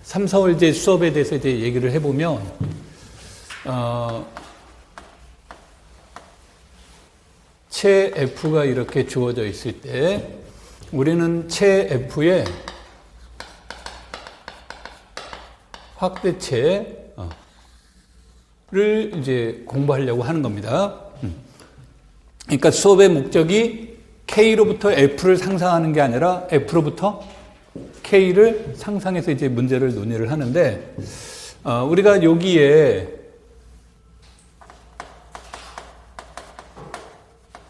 3, 4월 이제 수업에 대해서 이제 얘기를 해보면, 채 F가 이렇게 주어져 있을 때, 우리는 채 F의 확대체를 이제 공부하려고 하는 겁니다. 그러니까 수업의 목적이 K로부터 F를 상상하는 게 아니라 F로부터 K를 상상해서 이제 문제를 논의를 하는데, 우리가 여기에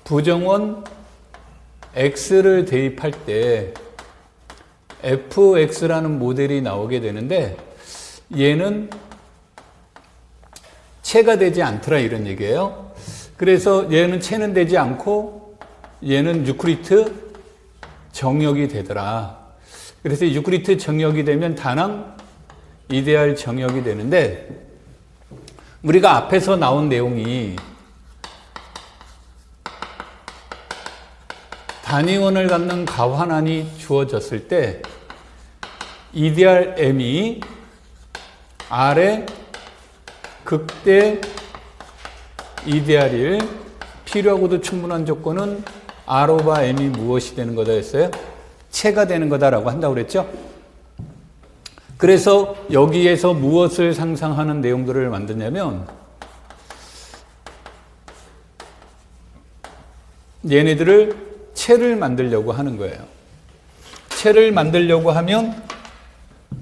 부정원 X를 대입할 때 fx라는 모델이 나오게 되는데, 얘는 채가 되지 않더라 이런 얘기예요. 그래서 얘는 채는 되지 않고 얘는 유클리트 정역이 되더라. 그래서 유클리트 정역이 되면 다낭 이데알 정역이 되는데, 우리가 앞에서 나온 내용이 단위원을 갖는 가환환이 주어졌을 때 이데알 M이 R의 극대 이데알일 필요하고도 충분한 조건은 R 오버 M이 무엇이 되는 거다 했어요? 채가 되는 거다라고 한다고 그랬죠? 그래서 여기에서 무엇을 상상하는 내용들을 만드냐면, 얘네들을 채를 만들려고 하는 거예요. 채를 만들려고 하면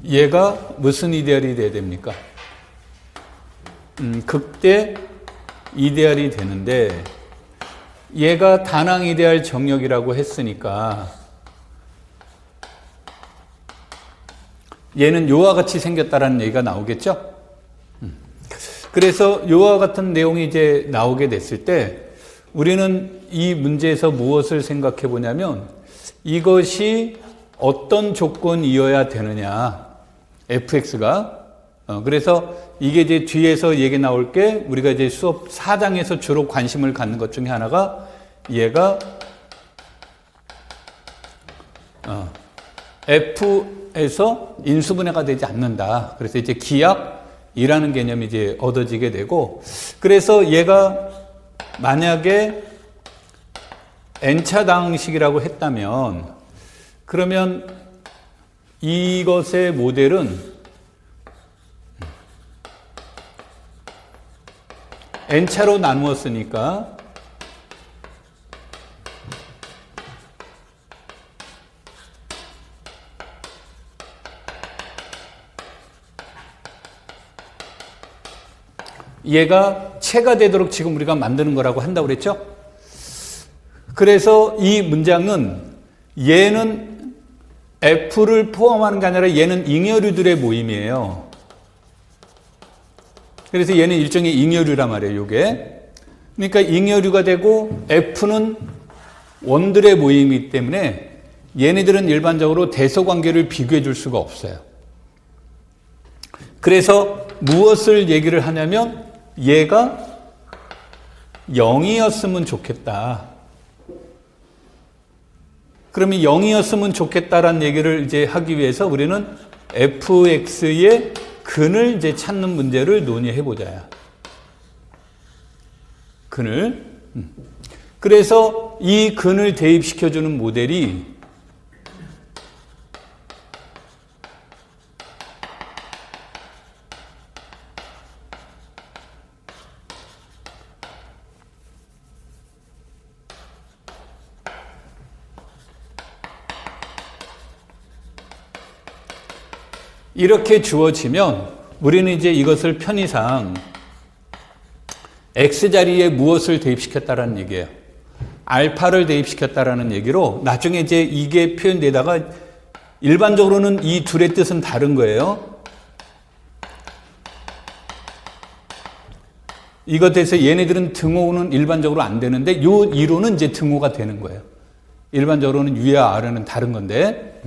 얘가 무슨 이데알이 돼야 됩니까? 극대 이데알이 되는데, 얘가 다낭 이데알 정역이라고 했으니까 얘는 요와 같이 생겼다라는 얘기가 나오겠죠? 그래서 요와 같은 내용이 이제 나오게 됐을 때, 우리는 이 문제에서 무엇을 생각해 보냐면, 이것이 어떤 조건이어야 되느냐, fx가. 그래서 이게 이제 뒤에서 얘기 나올 게, 우리가 이제 수업 4장에서 주로 관심을 갖는 것 중에 하나가, 얘가 f에서 인수분해가 되지 않는다. 그래서 이제 기압이라는 개념이 이제 얻어지게 되고, 그래서 얘가 만약에 n차 방식이라고 했다면, 그러면 이것의 모델은 n차로 나누었으니까 얘가 채가 되도록 지금 우리가 만드는 거라고 한다고 그랬죠? 그래서 이 문장은 얘는 F를 포함하는 게 아니라 얘는 잉여류들의 모임이에요. 그래서 얘는 일종의 잉여류란 말이에요, 요게. 그러니까 잉여류가 되고 F는 원들의 모임이기 때문에 얘네들은 일반적으로 대소관계를 비교해 줄 수가 없어요. 그래서 무엇을 얘기를 하냐면, 얘가 0이었으면 좋겠다. 그러면 0이었으면 좋겠다라는 얘기를 이제 하기 위해서 우리는 fx의 근을 이제 찾는 문제를 논의해 보자야. 근을. 그래서 이 근을 대입시켜주는 모델이 이렇게 주어지면 우리는 이제 이것을 편의상 x자리에 무엇을 대입시켰다라는 얘기예요. 알파를 대입시켰다라는 얘기로, 나중에 이제 이게 표현되다가 일반적으로는 이 둘의 뜻은 다른 거예요. 이것에서 얘네들은 등호는 일반적으로 안 되는데, 요 이론은 이제 등호가 되는 거예요. 일반적으로는 U와 R은 다른 건데,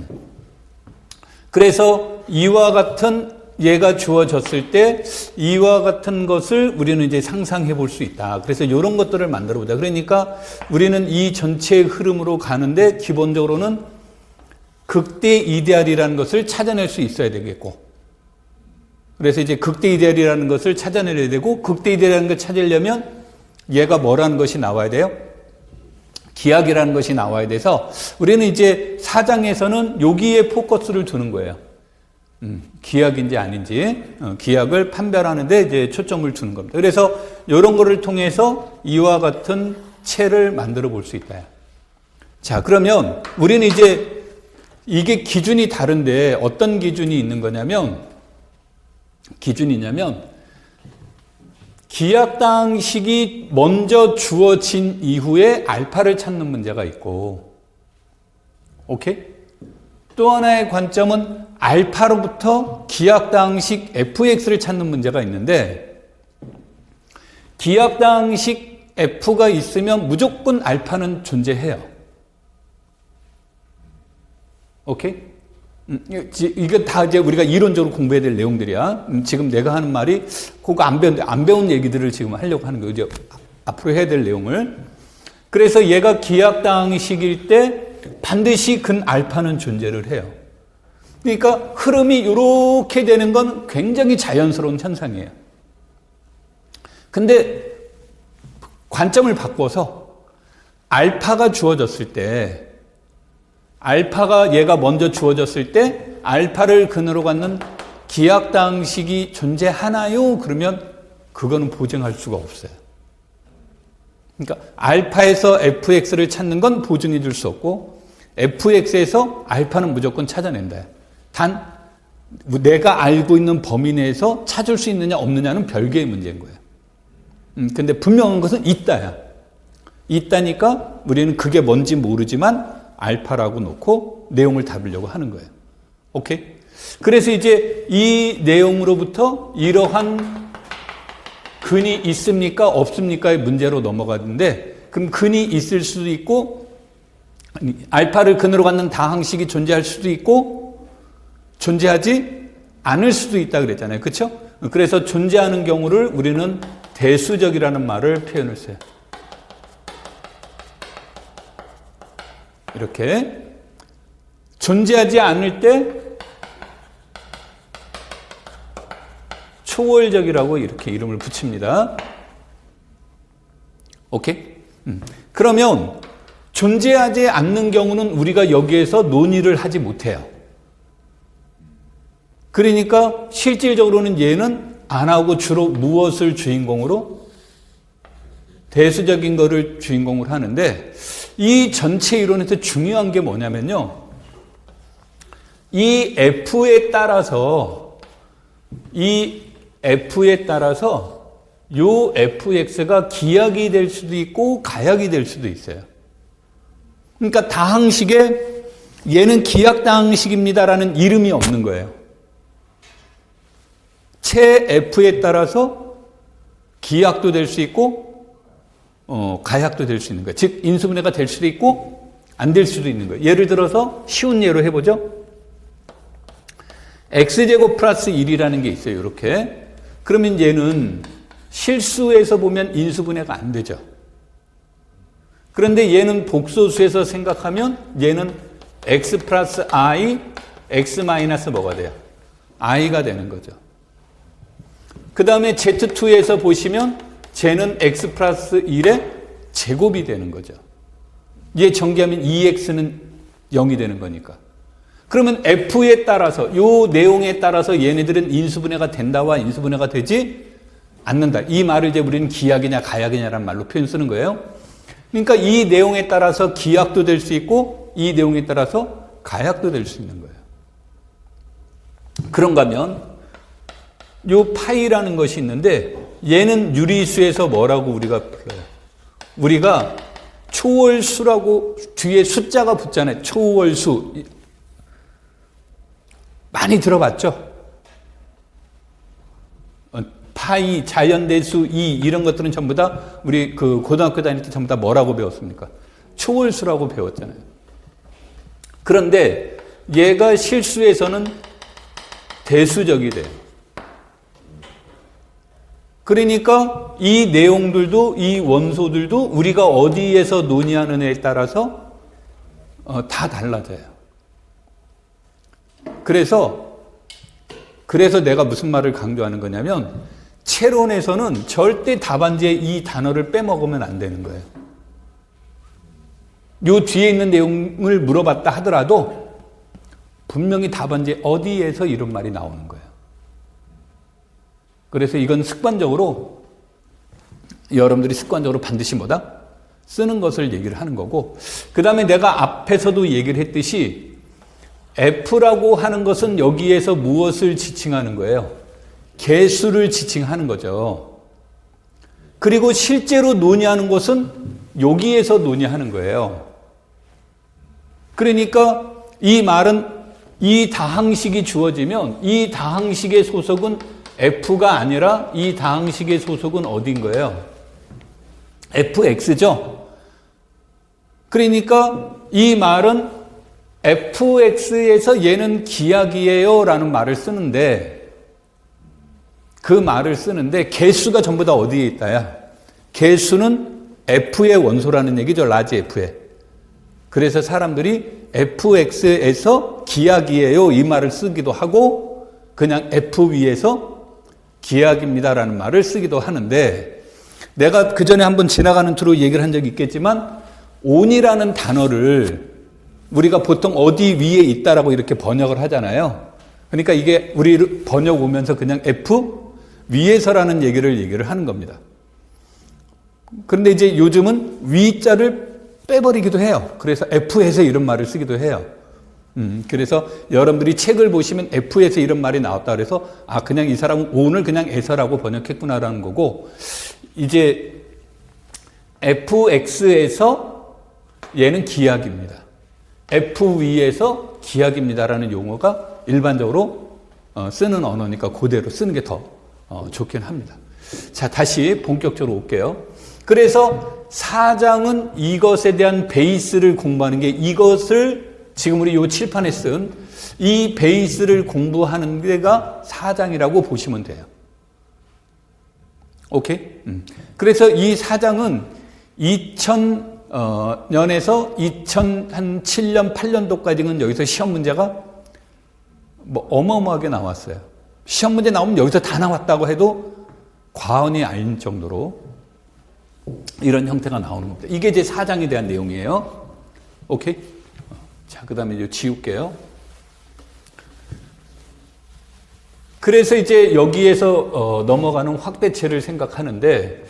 그래서 이와 같은 얘가 주어졌을 때 이와 같은 것을 우리는 이제 상상해 볼 수 있다. 그래서 이런 것들을 만들어 보자. 그러니까 우리는 이 전체의 흐름으로 가는데 기본적으로는 극대 이데알이라는 것을 찾아낼 수 있어야 되겠고, 그래서 이제 극대 이데알이라는 것을 찾아내야 되고, 극대 이데알이라는 걸 찾으려면 얘가 뭐라는 것이 나와야 돼요? 기하이라는 것이 나와야 돼서 우리는 이제 4장에서는 여기에 포커스를 두는 거예요. 기하인지 아닌지 기하를 판별하는데 이제 초점을 두는 겁니다. 그래서 이런 거를 통해서 이와 같은 체를 만들어 볼 수 있다. 자, 그러면 우리는 이제 이게 기준이 다른데 어떤 기준이 있는 거냐면, 기하당식이 먼저 주어진 이후에 알파를 찾는 문제가 있고, 오케이? 또 하나의 관점은 알파로부터 기하당식 fx를 찾는 문제가 있는데, 기하당식 f가 있으면 무조건 알파는 존재해요. 오케이? 이거 다 이제 우리가 이론적으로 공부해야 될 내용들이야. 지금 내가 하는 말이 그거 안 배운 얘기들을 지금 하려고 하는 거예요. 이제 앞으로 해야 될 내용을. 그래서 얘가 기하당식일 때 반드시 근 알파는 존재를 해요. 그러니까 흐름이 이렇게 되는 건 굉장히 자연스러운 현상이에요. 근데 관점을 바꿔서 알파가 주어졌을 때, 알파가 얘가 먼저 주어졌을 때 알파를 근으로 갖는 기하당식이 존재하나요? 그러면 그거는 보증할 수가 없어요. 그러니까 알파에서 fx를 찾는 건 보증해 줄 수 없고, fx에서 알파는 무조건 찾아낸다. 단 내가 알고 있는 범위 내에서 찾을 수 있느냐 없느냐는 별개의 문제인 거예요. 근데 분명한 것은 있다야. 있다니까 우리는 그게 뭔지 모르지만 알파라고 놓고 내용을 다루려고 하는 거예요. 오케이? 그래서 이제 이 내용으로부터 이러한 근이 있습니까? 없습니까의 문제로 넘어가는데, 그럼 근이 있을 수도 있고, 알파를 근으로 갖는 다항식이 존재할 수도 있고, 존재하지 않을 수도 있다 그랬잖아요. 그렇죠? 그래서 존재하는 경우를 우리는 대수적이라는 말을 표현을 써요. 이렇게 존재하지 않을 때 초월적이라고 이렇게 이름을 붙입니다. 오케이? 그러면 존재하지 않는 경우는 우리가 여기에서 논의를 하지 못해요. 그러니까 실질적으로는 얘는 안 하고 주로 무엇을 주인공으로? 대수적인 거를 주인공으로 하는데, 이 전체 이론에서 중요한 게 뭐냐면요, 이 f에 따라서 요 fx가 기하이 될 수도 있고 가역이 될 수도 있어요. 그러니까 다항식에 얘는 기하당식입니다라는 이름이 없는 거예요. 체 f에 따라서 기하도 될 수 있고 가역도 될 수 있는 거예요. 즉 인수분해가 될 수도 있고 안 될 수도 있는 거예요. 예를 들어서 쉬운 예로 해보죠. x제곱 플러스 1이라는 게 있어요. 이렇게. 그러면 얘는 실수에서 보면 인수분해가 안 되죠. 그런데 얘는 복소수에서 생각하면 얘는 x 플러스 i, x 마이너스 뭐가 돼요? i가 되는 거죠. 그 다음에 z2에서 보시면 쟤는 x 플러스 1의 제곱이 되는 거죠. 얘 전개하면 2x는 0이 되는 거니까. 그러면 f에 따라서, 요 내용에 따라서 얘네들은 인수분해가 된다와 인수분해가 되지 않는다. 이 말을 이제 우리는 기하이냐 가역이냐라는 말로 표현 쓰는 거예요. 그러니까 이 내용에 따라서 기하도 될 수 있고 이 내용에 따라서 가역도 될 수 있는 거예요. 그런가 하면 요 파이라는 것이 있는데, 얘는 유리수에서 뭐라고 우리가 불러요? 우리가 초월수라고 뒤에 숫자가 붙잖아요. 초월수. 많이 들어봤죠? 파이, 자연대수, 이런 것들은 전부 다 우리 그 고등학교 다닐 때 전부 다 뭐라고 배웠습니까? 초월수라고 배웠잖아요. 그런데 얘가 실수에서는 대수적이 돼요. 그러니까 이 내용들도, 이 원소들도 우리가 어디에서 논의하느냐에 따라서 다 달라져요. 그래서 그래서 내가 무슨 말을 강조하는 거냐면 채론에서는 절대 답안지에 이 단어를 빼먹으면 안 되는 거예요. 요 뒤에 있는 내용을 물어봤다 하더라도 분명히 답안지에 어디에서 이런 말이 나오는 거예요. 그래서 이건 습관적으로 여러분들이 습관적으로 반드시 뭐다? 쓰는 것을 얘기를 하는 거고, 그 다음에 내가 앞에서도 얘기를 했듯이 F라고 하는 것은 여기에서 무엇을 지칭하는 거예요? 개수를 지칭하는 거죠. 그리고 실제로 논의하는 것은 여기에서 논의하는 거예요. 그러니까 이 말은 이 다항식이 주어지면 이 다항식의 소속은 F가 아니라 이 다항식의 소속은 어디인 거예요? fx죠. 그러니까 이 말은 fx에서 얘는 기하기예요 라는 말을 쓰는데, 그 말을 쓰는데 개수가 전부 다 어디에 있다야? 개수는 f의 원소라는 얘기죠. 라지 f에. 그래서 사람들이 fx에서 기하기예요 이 말을 쓰기도 하고, 그냥 f 위에서 기하기입니다라는 말을 쓰기도 하는데, 내가 그 전에 한번 지나가는 투로 얘기를 한 적이 있겠지만 온이라는 단어를 우리가 보통 어디 위에 있다라고 이렇게 번역을 하잖아요. 그러니까 이게 우리 번역 오면서 그냥 F 위에서라는 얘기를 하는 겁니다. 그런데 이제 요즘은 위자를 빼버리기도 해요. 그래서 F에서 이런 말을 쓰기도 해요. 그래서 여러분들이 책을 보시면 F에서 이런 말이 나왔다 그래서 아, 그냥 이 사람은 온을 그냥 에서라고 번역했구나라는 거고, 이제 fx에서 얘는 기하기입니다. f 위에서 기하기입니다라는 용어가 일반적으로 쓰는 언어니까 그대로 쓰는 게 더 좋긴 합니다. 자, 다시 본격적으로 올게요. 그래서 사장은 이것에 대한 베이스를 공부하는 게, 이것을 지금 우리 요 칠판에 쓴 이 베이스를 공부하는 데가 사장이라고 보시면 돼요. 오케이? 그래서 이 사장은 2000년에서 2007년, 8년도까지는 여기서 시험 문제가 뭐 어마어마하게 나왔어요. 시험 문제 나오면 여기서 다 나왔다고 해도 과언이 아닌 정도로 이런 형태가 나오는 겁니다. 이게 이제 사장에 대한 내용이에요. 오케이? 자, 그 다음에 이제 지울게요. 그래서 이제 여기에서 넘어가는 확대체를 생각하는데,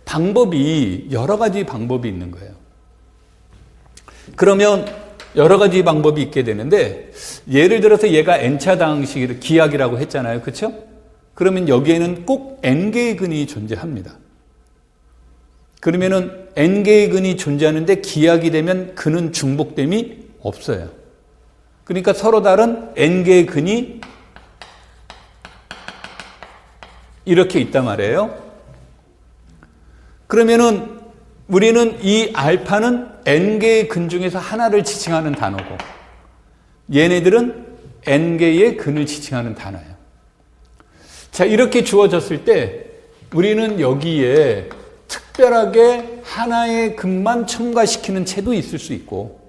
방법이 여러 가지 방법이 있는 거예요. 그러면 여러 가지 방법이 있게 되는데, 예를 들어서 얘가 n차 다항식을 기하기라고 했잖아요. 그렇죠? 그러면 여기에는 꼭 n개의 근이 존재합니다. 그러면은 n개의 근이 존재하는데 기하기 되면 근은 중복됨이 없어요. 그러니까 서로 다른 n개의 근이 이렇게 있단 말이에요. 그러면은 우리는 이 알파는 n개의 근 중에서 하나를 지칭하는 단어고, 얘네들은 n개의 근을 지칭하는 단어예요. 자, 이렇게 주어졌을 때 우리는 여기에 특별하게 하나의 근만 첨가시키는 채도 있을 수 있고,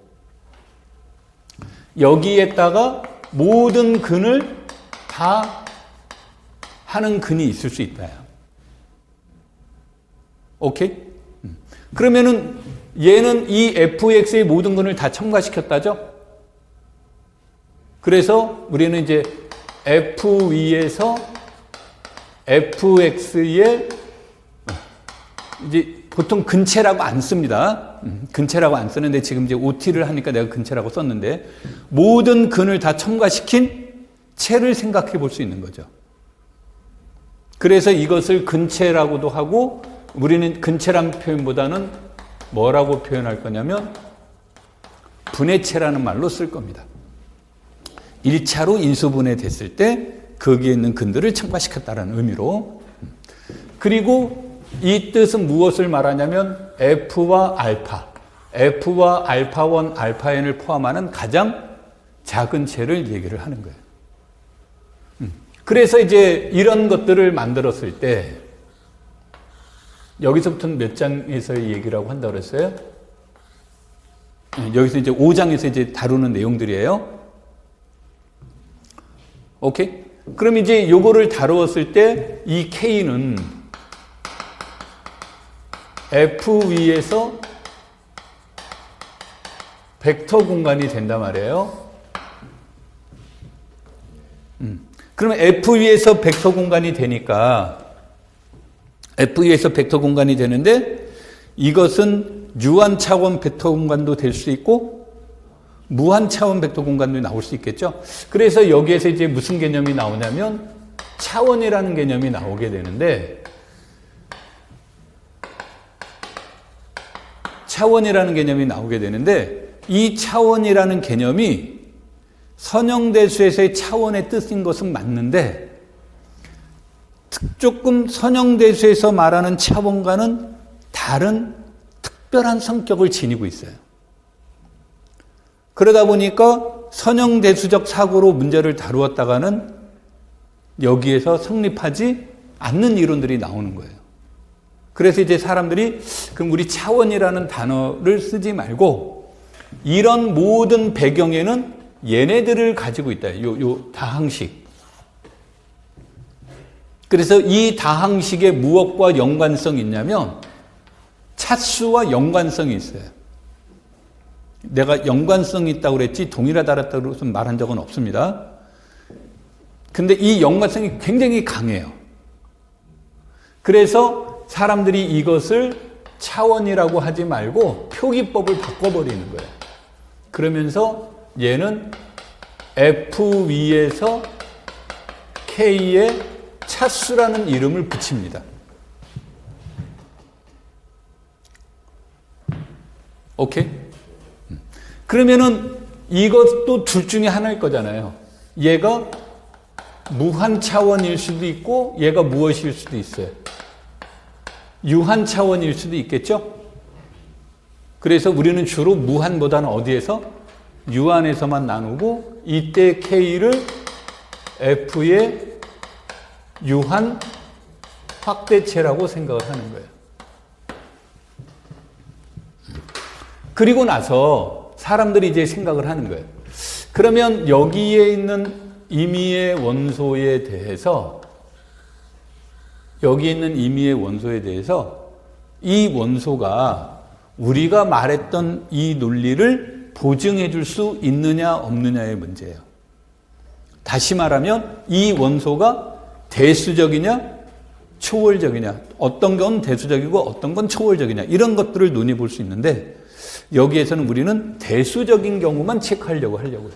여기에다가 모든 근을 다 하는 근이 있을 수 있다. 오케이? 그러면은 얘는 이 fx의 모든 근을 다 첨가시켰다죠? 그래서 우리는 이제 f 위에서 fx의 이제 보통 근체라고 안 씁니다. 근체라고 안 쓰는데 지금 이제 OT를 하니까 내가 근체라고 썼는데, 모든 근을 다 첨가시킨 체를 생각해 볼 수 있는 거죠. 그래서 이것을 근체라고도 하고, 우리는 근체란 표현보다는 뭐라고 표현할 거냐면 분해체라는 말로 쓸 겁니다. 1차로 인수분해 됐을 때 거기에 있는 근들을 첨가시켰다는 의미로. 그리고 이 뜻은 무엇을 말하냐면 F와 알파, F와 알파1, 알파-n을 포함하는 가장 작은 체를 얘기를 하는 거예요. 그래서 이제 이런 것들을 만들었을 때, 여기서부터는 몇 장에서의 얘기라고 한다고 그랬어요? 여기서 이제 5장에서 이제 다루는 내용들이에요. 오케이? 그럼 이제 요거를 다루었을 때 이 K는 F 위에서 벡터 공간이 된단 말이에요. 그러면 F 위에서 벡터 공간이 되니까 F 위에서 벡터 공간이 되는데 이것은 유한 차원 벡터 공간도 될 수 있고 무한 차원 벡터 공간도 나올 수 있겠죠. 그래서 여기에서 이제 무슨 개념이 나오냐면 차원이라는 개념이 나오게 되는데 이 차원이라는 개념이 선형대수에서의 차원의 뜻인 것은 맞는데 조금 선형대수에서 말하는 차원과는 다른 특별한 성격을 지니고 있어요. 그러다 보니까 선형대수적 사고로 문제를 다루었다가는 여기에서 성립하지 않는 이론들이 나오는 거예요. 그래서 이제 사람들이 그럼 우리 차원이라는 단어를 쓰지 말고 이런 모든 배경에는 얘네들을 가지고 있다. 요 다항식. 그래서 이 다항식에 무엇과 연관성이 있냐면 차수와 연관성이 있어요. 내가 연관성이 있다고 그랬지 동일하다고 말한 적은 없습니다. 근데 이 연관성이 굉장히 강해요. 그래서 사람들이 이것을 차원이라고 하지 말고 표기법을 바꿔버리는 거예요. 그러면서 얘는 F 위에서 K의 차수라는 이름을 붙입니다. 오케이? 그러면은 이것도 둘 중에 하나일 거잖아요. 얘가 무한 차원일 수도 있고 얘가 무엇일 수도 있어요. 유한 차원일 수도 있겠죠? 그래서 우리는 주로 무한보다는 어디에서? 유한에서만 나누고 이때 K를 F의 유한 확대체라고 생각을 하는 거예요. 그리고 나서 사람들이 이제 생각을 하는 거예요. 그러면 여기에 있는 임의의 원소에 대해서 이 원소가 우리가 말했던 이 논리를 보증해 줄 수 있느냐 없느냐의 문제예요. 다시 말하면 이 원소가 대수적이냐 초월적이냐, 어떤 건 대수적이고 어떤 건 초월적이냐, 이런 것들을 논해 볼 수 있는데 여기에서는 우리는 대수적인 경우만 체크하려고 해요.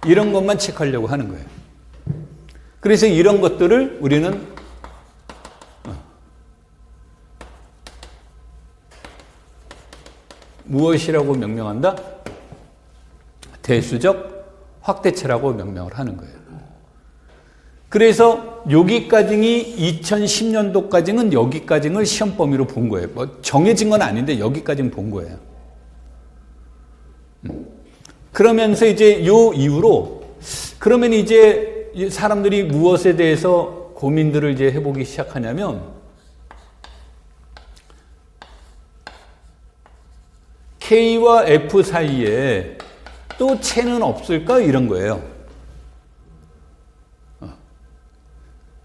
이런 것만 체크하려고 하는 거예요. 그래서 이런 것들을 우리는 무엇이라고 명명한다? 대수적 확대체라고 명명을 하는 거예요. 그래서 여기까지는 2010년도까지는 여기까지는 시험 범위로 본 거예요. 뭐 정해진 건 아닌데 여기까지는 본 거예요. 그러면서 이제 요 이후로 그러면 이제 사람들이 무엇에 대해서 고민들을 이제 해보기 시작하냐면 K와 F 사이에 또 체는 없을까? 이런 거예요.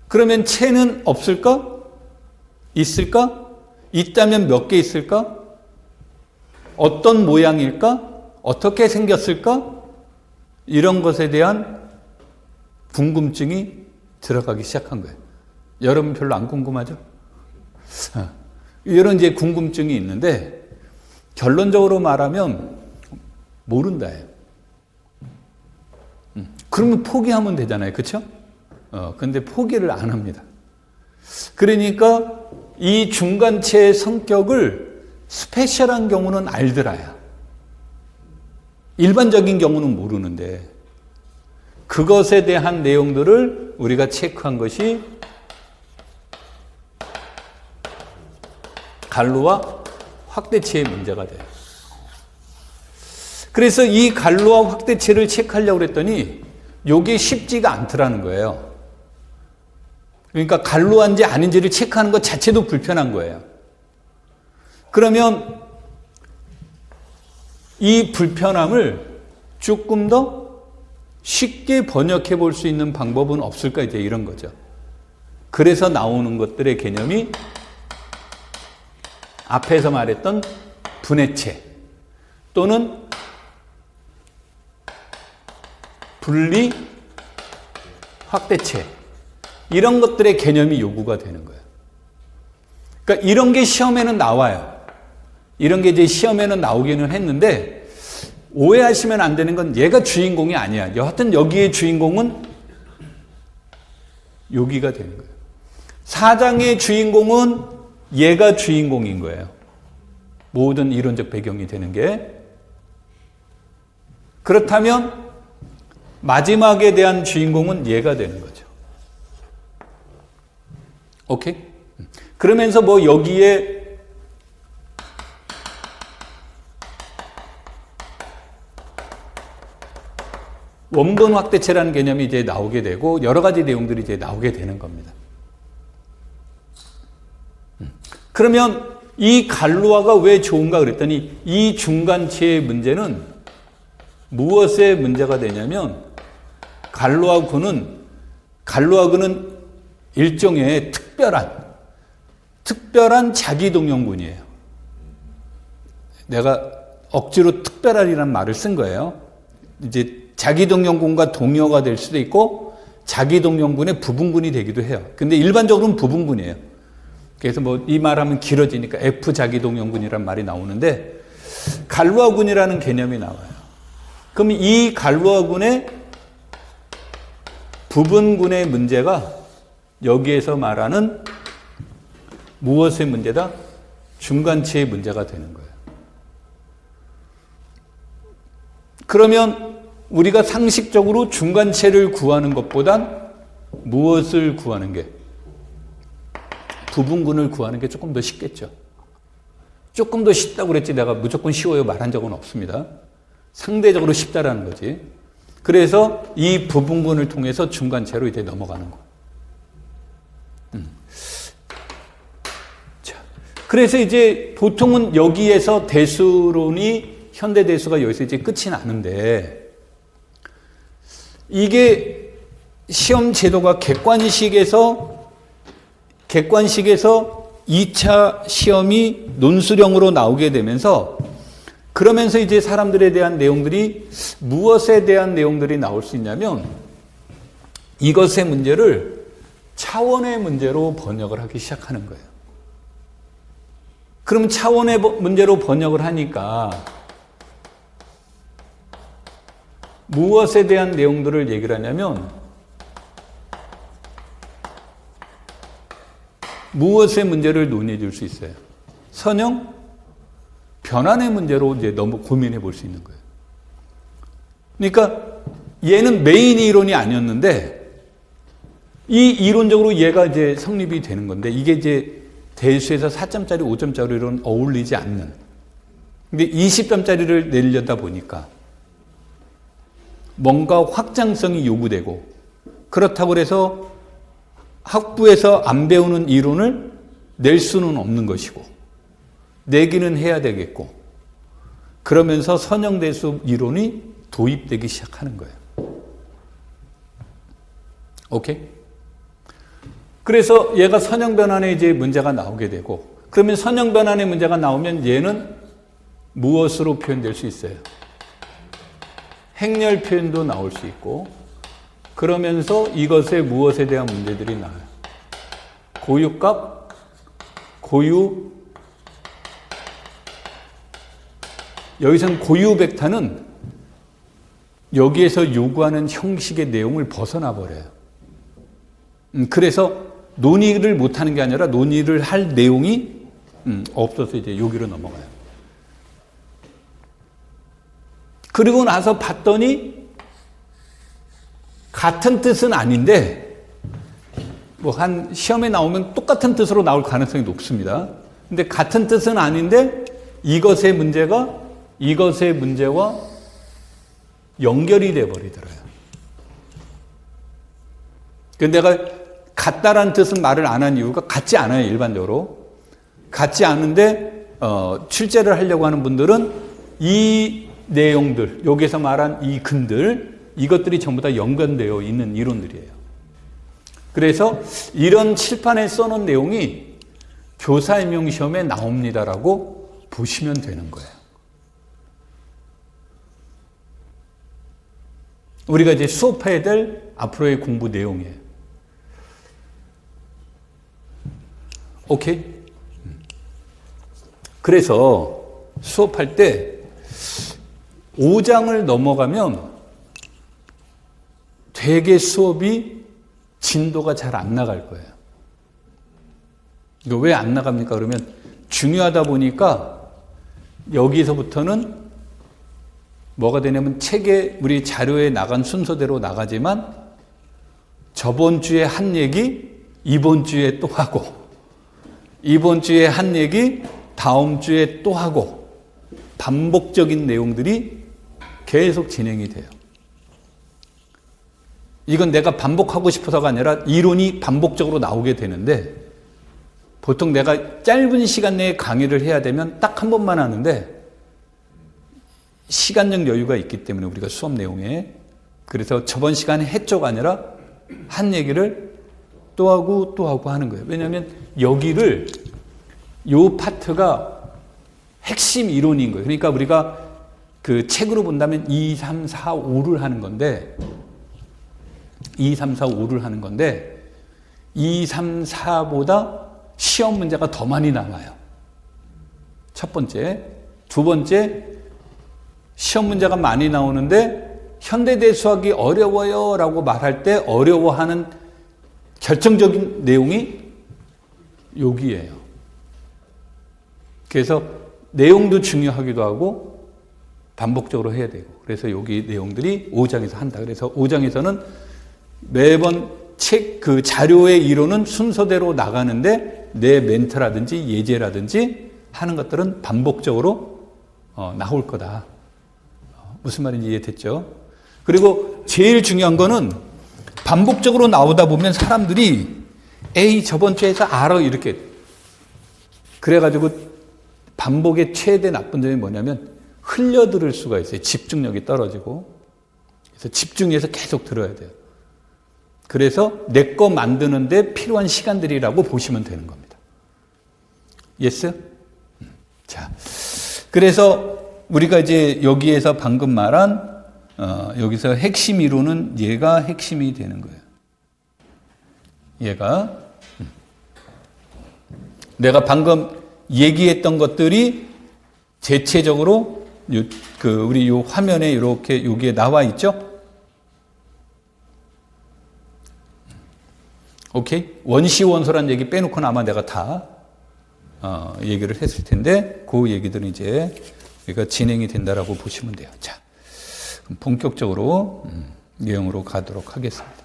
그러면 체는 없을까? 있을까? 있다면 몇 개 있을까? 어떤 모양일까? 어떻게 생겼을까? 이런 것에 대한 궁금증이 들어가기 시작한 거예요. 여러분 별로 안 궁금하죠? 이런 이제 궁금증이 있는데 결론적으로 말하면 모른다예요. 그러면 포기하면 되잖아요. 그렇죠? 근데 포기를 안 합니다. 그러니까 이 중간체의 성격을 스페셜한 경우는 알더라야. 일반적인 경우는 모르는데 그것에 대한 내용들을 우리가 체크한 것이 갈루와 확대체의 문제가 돼요. 그래서 이 갈루와 확대체를 체크하려고 그랬더니 이게 쉽지가 않더라는 거예요. 그러니까 갈루한지 아닌지를 체크하는 것 자체도 불편한 거예요. 그러면 이 불편함을 조금 더 쉽게 번역해 볼 수 있는 방법은 없을까? 이제 이런 거죠. 그래서 나오는 것들의 개념이 앞에서 말했던 분해체 또는 분리 확대체 이런 것들의 개념이 요구가 되는 거예요. 그러니까 이런 게 시험에는 나와요. 이런 게 이제 시험에는 나오기는 했는데 오해하시면 안 되는 건 얘가 주인공이 아니야. 여하튼 여기의 주인공은 여기가 되는 거예요. 4장의 주인공은 얘가 주인공인 거예요. 모든 이론적 배경이 되는 게. 그렇다면 마지막에 대한 주인공은 얘가 되는 거죠. 오케이? 그러면서 뭐 여기에 원본 확대체라는 개념이 이제 나오게 되고 여러 가지 내용들이 이제 나오게 되는 겁니다. 그러면 이 갈로아가 왜 좋은가 그랬더니 이 중간체의 문제는 무엇의 문제가 되냐면 갈로아군은 일종의 특별한 자기동용군이에요. 내가 억지로 특별한이라는 말을 쓴 거예요. 이제 자기동용군과 동요가 될 수도 있고 자기동용군의 부분군이 되기도 해요. 근데 일반적으로는 부분군이에요. 그래서 뭐 이 말하면 길어지니까 F 자기동용군이란 말이 나오는데 갈로아군이라는 개념이 나와요. 그럼 이 갈로아군의 부분군의 문제가 여기에서 말하는 무엇의 문제다? 중간체의 문제가 되는 거예요. 그러면 우리가 상식적으로 중간체를 구하는 것보단 무엇을 구하는 게? 부분군을 구하는 게 조금 더 쉽겠죠. 조금 더 쉽다고 그랬지 내가 무조건 쉬워요 말한 적은 없습니다. 상대적으로 쉽다라는 거지. 그래서 이 부분군을 통해서 중간체로 이제 넘어가는 거. 자, 그래서 이제 보통은 여기에서 대수론이 현대 대수가 여기서 이제 끝이 나는데 이게 시험 제도가 객관식에서 2차 시험이 논술형으로 나오게 되면서 그러면서 이제 사람들에 대한 내용들이 무엇에 대한 내용들이 나올 수 있냐면 이것의 문제를 차원의 문제로 번역을 하기 시작하는 거예요. 그럼 차원의 문제로 번역을 하니까 무엇에 대한 내용들을 얘기를 하냐면 무엇의 문제를 논의해 줄 수 있어요? 선형, 변환의 문제로 이제 너무 고민해 볼 수 있는 거예요. 그러니까 얘는 메인 이론이 아니었는데 이 이론적으로 얘가 이제 성립이 되는 건데 이게 이제 대수에서 4점짜리, 5점짜리로는 어울리지 않는. 근데 20점짜리를 내려다 보니까 뭔가 확장성이 요구되고 그렇다고 해서 학부에서 안 배우는 이론을 낼 수는 없는 것이고 내기는 해야 되겠고 그러면서 선형대수 이론이 도입되기 시작하는 거예요. 오케이? 그래서 얘가 선형변환에 이제 문제가 나오게 되고 그러면 선형변환의 문제가 나오면 얘는 무엇으로 표현될 수 있어요? 행렬 표현도 나올 수 있고 그러면서 이것의 무엇에 대한 문제들이 나와요. 고유값, 고유. 여기서는 고유 벡터는 여기에서 요구하는 형식의 내용을 벗어나 버려요. 그래서 논의를 못하는 게 아니라 논의를 할 내용이 없어서 이제 여기로 넘어가요. 그리고 나서 봤더니 같은 뜻은 아닌데 뭐 한 시험에 나오면 똑같은 뜻으로 나올 가능성이 높습니다. 근데 같은 뜻은 아닌데 이것의 문제가 이것의 문제와 연결이 돼 버리더라고요. 근데 내가 같다라는 뜻은 말을 안 한 이유가 같지 않아요. 일반적으로 같지 않은데 출제를 하려고 하는 분들은 이 내용들, 여기서 말한 이 근들, 이것들이 전부 다 연관되어 있는 이론들이에요. 그래서 이런 칠판에 써놓은 내용이 교사임용시험에 나옵니다라고 보시면 되는 거예요. 우리가 이제 수업해야 될 앞으로의 공부 내용이에요. 오케이? 그래서 수업할 때 5장을 넘어가면 되게 수업이 진도가 잘 안 나갈 거예요. 이거 왜 안 나갑니까? 그러면 중요하다 보니까 여기서부터는 뭐가 되냐면 책에 우리 자료에 나간 순서대로 나가지만 저번 주에 한 얘기 이번 주에 또 하고 이번 주에 한 얘기 다음 주에 또 하고 반복적인 내용들이 계속 진행이 돼요. 이건 내가 반복하고 싶어서가 아니라 이론이 반복적으로 나오게 되는데 보통 내가 짧은 시간 내에 강의를 해야 되면 딱 한 번만 하는데 시간적 여유가 있기 때문에 우리가 수업 내용에 그래서 저번 시간에 했죠가 아니라 한 얘기를 또 하고 하는 거예요. 왜냐하면 여기를 요 파트가 핵심 이론인 거예요. 그러니까 우리가 그 책으로 본다면 2, 3, 4, 5를 하는 건데 2, 3, 4, 5를 하는 건데 2, 3, 4보다 시험 문제가 더 많이 나와요. 첫 번째. 두 번째, 시험 문제가 많이 나오는데 현대대 수학이 어려워요 라고 말할 때 어려워하는 결정적인 내용이 여기예요. 그래서 내용도 중요하기도 하고 반복적으로 해야 되고 그래서 여기 내용들이 5장에서 한다. 그래서 5장에서는 매번 책 그 자료의 이론은 순서대로 나가는데 내 멘트라든지 예제라든지 하는 것들은 반복적으로 나올 거다. 무슨 말인지 이해됐죠? 그리고 제일 중요한 거는 반복적으로 나오다 보면 사람들이 에이 저번 주에서 알아 이렇게 그래가지고 반복의 최대 나쁜 점이 뭐냐면 흘려들을 수가 있어요. 집중력이 떨어지고 그래서 집중해서 계속 들어야 돼요. 그래서 내 거 만드는데 필요한 시간들이라고 보시면 되는 겁니다. 예스? 자, 그래서 우리가 이제 여기에서 방금 말한 여기서 핵심 이론은 얘가 핵심이 되는 거예요. 얘가 내가 방금 얘기했던 것들이 대체적으로 우리 요 화면에 이렇게 여기에 나와 있죠? 오케이? 원시원소란 얘기 빼놓고는 아마 내가 다 얘기를 했을 텐데 그 얘기들은 이제 우리가 진행이 된다라고 보시면 돼요. 자, 그럼 본격적으로 내용으로 가도록 하겠습니다.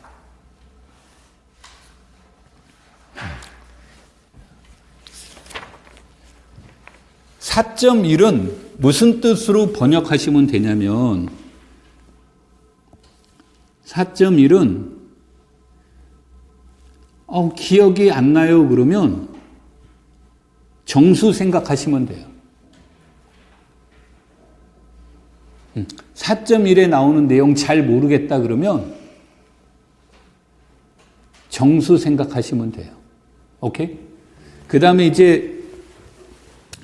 4.1은 무슨 뜻으로 번역하시면 되냐면 4.1은 기억이 안 나요 그러면 정수 생각하시면 돼요. 4.1에 나오는 내용 잘 모르겠다 그러면 정수 생각하시면 돼요. 오케이? 그 다음에 이제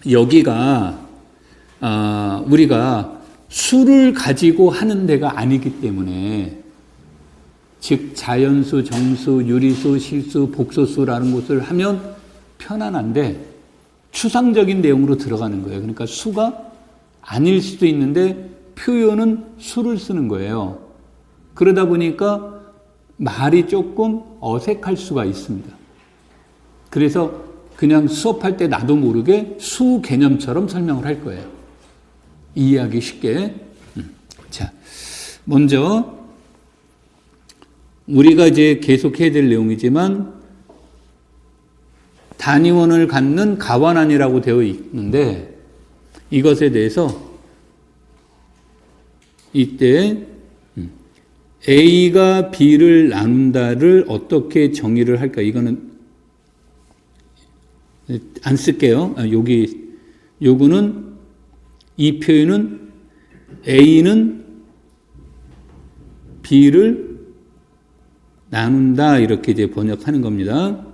여기가 우리가 수를 가지고 하는 데가 아니기 때문에 즉 자연수, 정수, 유리수, 실수, 복소수라는 것을 하면 편안한데 추상적인 내용으로 들어가는 거예요. 그러니까 수가 아닐 수도 있는데 표현은 수를 쓰는 거예요. 그러다 보니까 말이 조금 어색할 수가 있습니다. 그래서 그냥 수업할 때 나도 모르게 수 개념처럼 설명을 할 거예요. 이해하기 쉽게. 자, 먼저 우리가 이제 계속 해야 될 내용이지만 단위원을 갖는 가완안이라고 되어 있는데 이것에 대해서 이때 A가 B를 나눈다를 어떻게 정의를 할까? 이거는 안 쓸게요. 요거는 이 표현은 A는 B를 나눈다 이렇게 이제 번역하는 겁니다.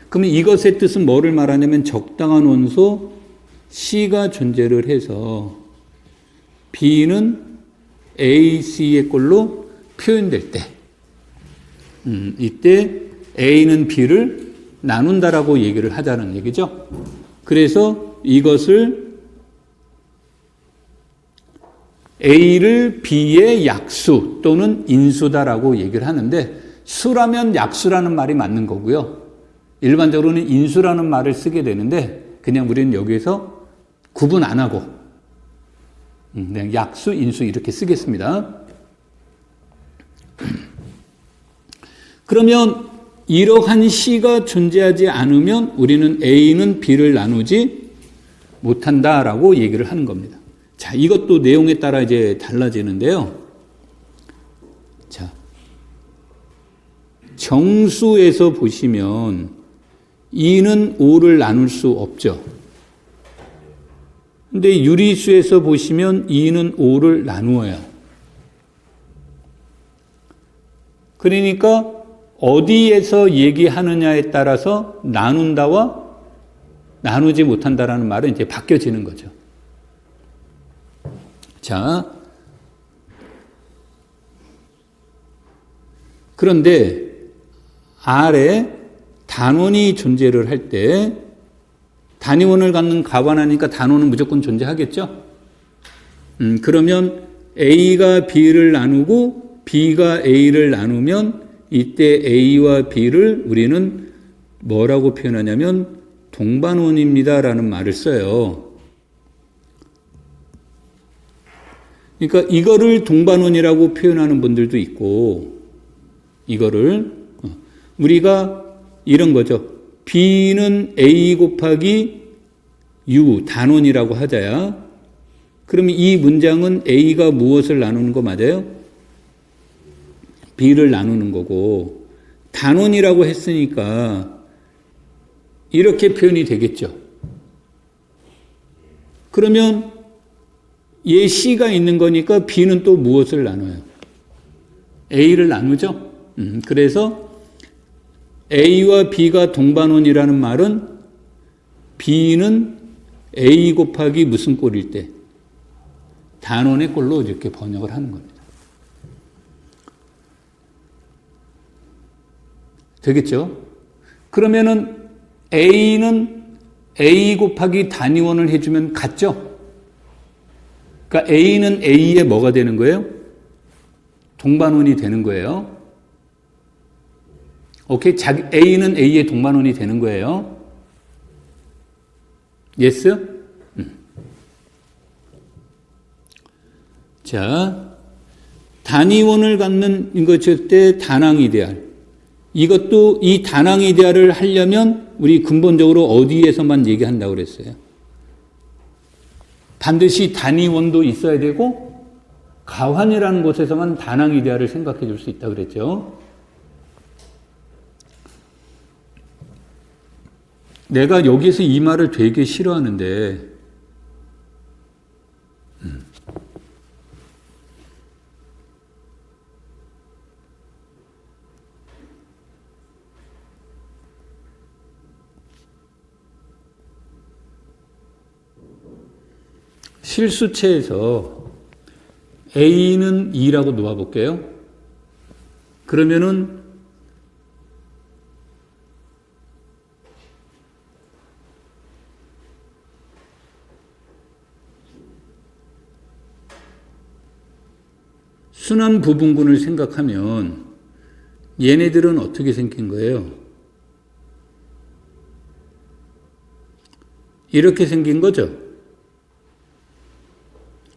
그러면 이것의 뜻은 뭐를 말하냐면 적당한 원소 C가 존재를 해서 B는 A, C의 꼴로 표현될 때 이때 A는 B를 나눈다라고 얘기를 하자는 얘기죠. 그래서 이것을 A를 B의 약수 또는 인수다라고 얘기를 하는데 수라면 약수라는 말이 맞는 거고요. 일반적으로는 인수라는 말을 쓰게 되는데 그냥 우리는 여기에서 구분 안 하고 그냥 약수, 인수 이렇게 쓰겠습니다. 그러면 이러한 C가 존재하지 않으면 우리는 A는 B를 나누지 못한다라고 얘기를 하는 겁니다. 자, 이것도 내용에 따라 이제 달라지는데요. 자, 정수에서 보시면 2는 5를 나눌 수 없죠. 근데 유리수에서 보시면 2는 5를 나누어요. 그러니까 어디에서 얘기하느냐에 따라서 나눈다와 나누지 못한다라는 말은 이제 바뀌어지는 거죠. 자, 그런데 R에 단원이 존재를 할 때 단위원을 갖는 가관하니까 단원은 무조건 존재하겠죠? 그러면 A가 B를 나누고 B가 A를 나누면 이때 A와 B를 우리는 뭐라고 표현하냐면 동반원입니다라는 말을 써요. 그러니까 이거를 동반원이라고 표현하는 분들도 있고 이거를 우리가 이런 거죠. B는 A 곱하기 U 단원이라고 하자야. 그러면 이 문장은 A가 무엇을 나누는 거 맞아요? B를 나누는 거고 단원이라고 했으니까 이렇게 표현이 되겠죠. 그러면 얘 C가 있는 거니까 B는 또 무엇을 나눠요? A를 나누죠. 그래서 A와 B가 동반원이라는 말은 B는 A 곱하기 무슨 꼴일 때? 단원의 꼴로 이렇게 번역을 하는 겁니다. 되겠죠? 그러면은 A는 A 곱하기 단위원을 해주면 같죠? 그러니까 A는 A의 뭐가 되는 거예요? 동반원이 되는 거예요. 오케이? A는 A의 동반원이 되는 거예요. yes? 자, 단위원을 갖는 이것일 때 단항 이데알. 이것도 이 단항 이데알을 하려면 우리 근본적으로 어디에서만 얘기한다고 그랬어요? 반드시 단위원도 있어야 되고 가환이라는 곳에서만 단항 이데알을 생각해 줄 수 있다고 그랬죠. 내가 여기서 이 말을 되게 싫어하는데 실수체에서 A는 2라고 놓아볼게요. 그러면은 순환 부분군을 생각하면 얘네들은 어떻게 생긴 거예요? 이렇게 생긴 거죠.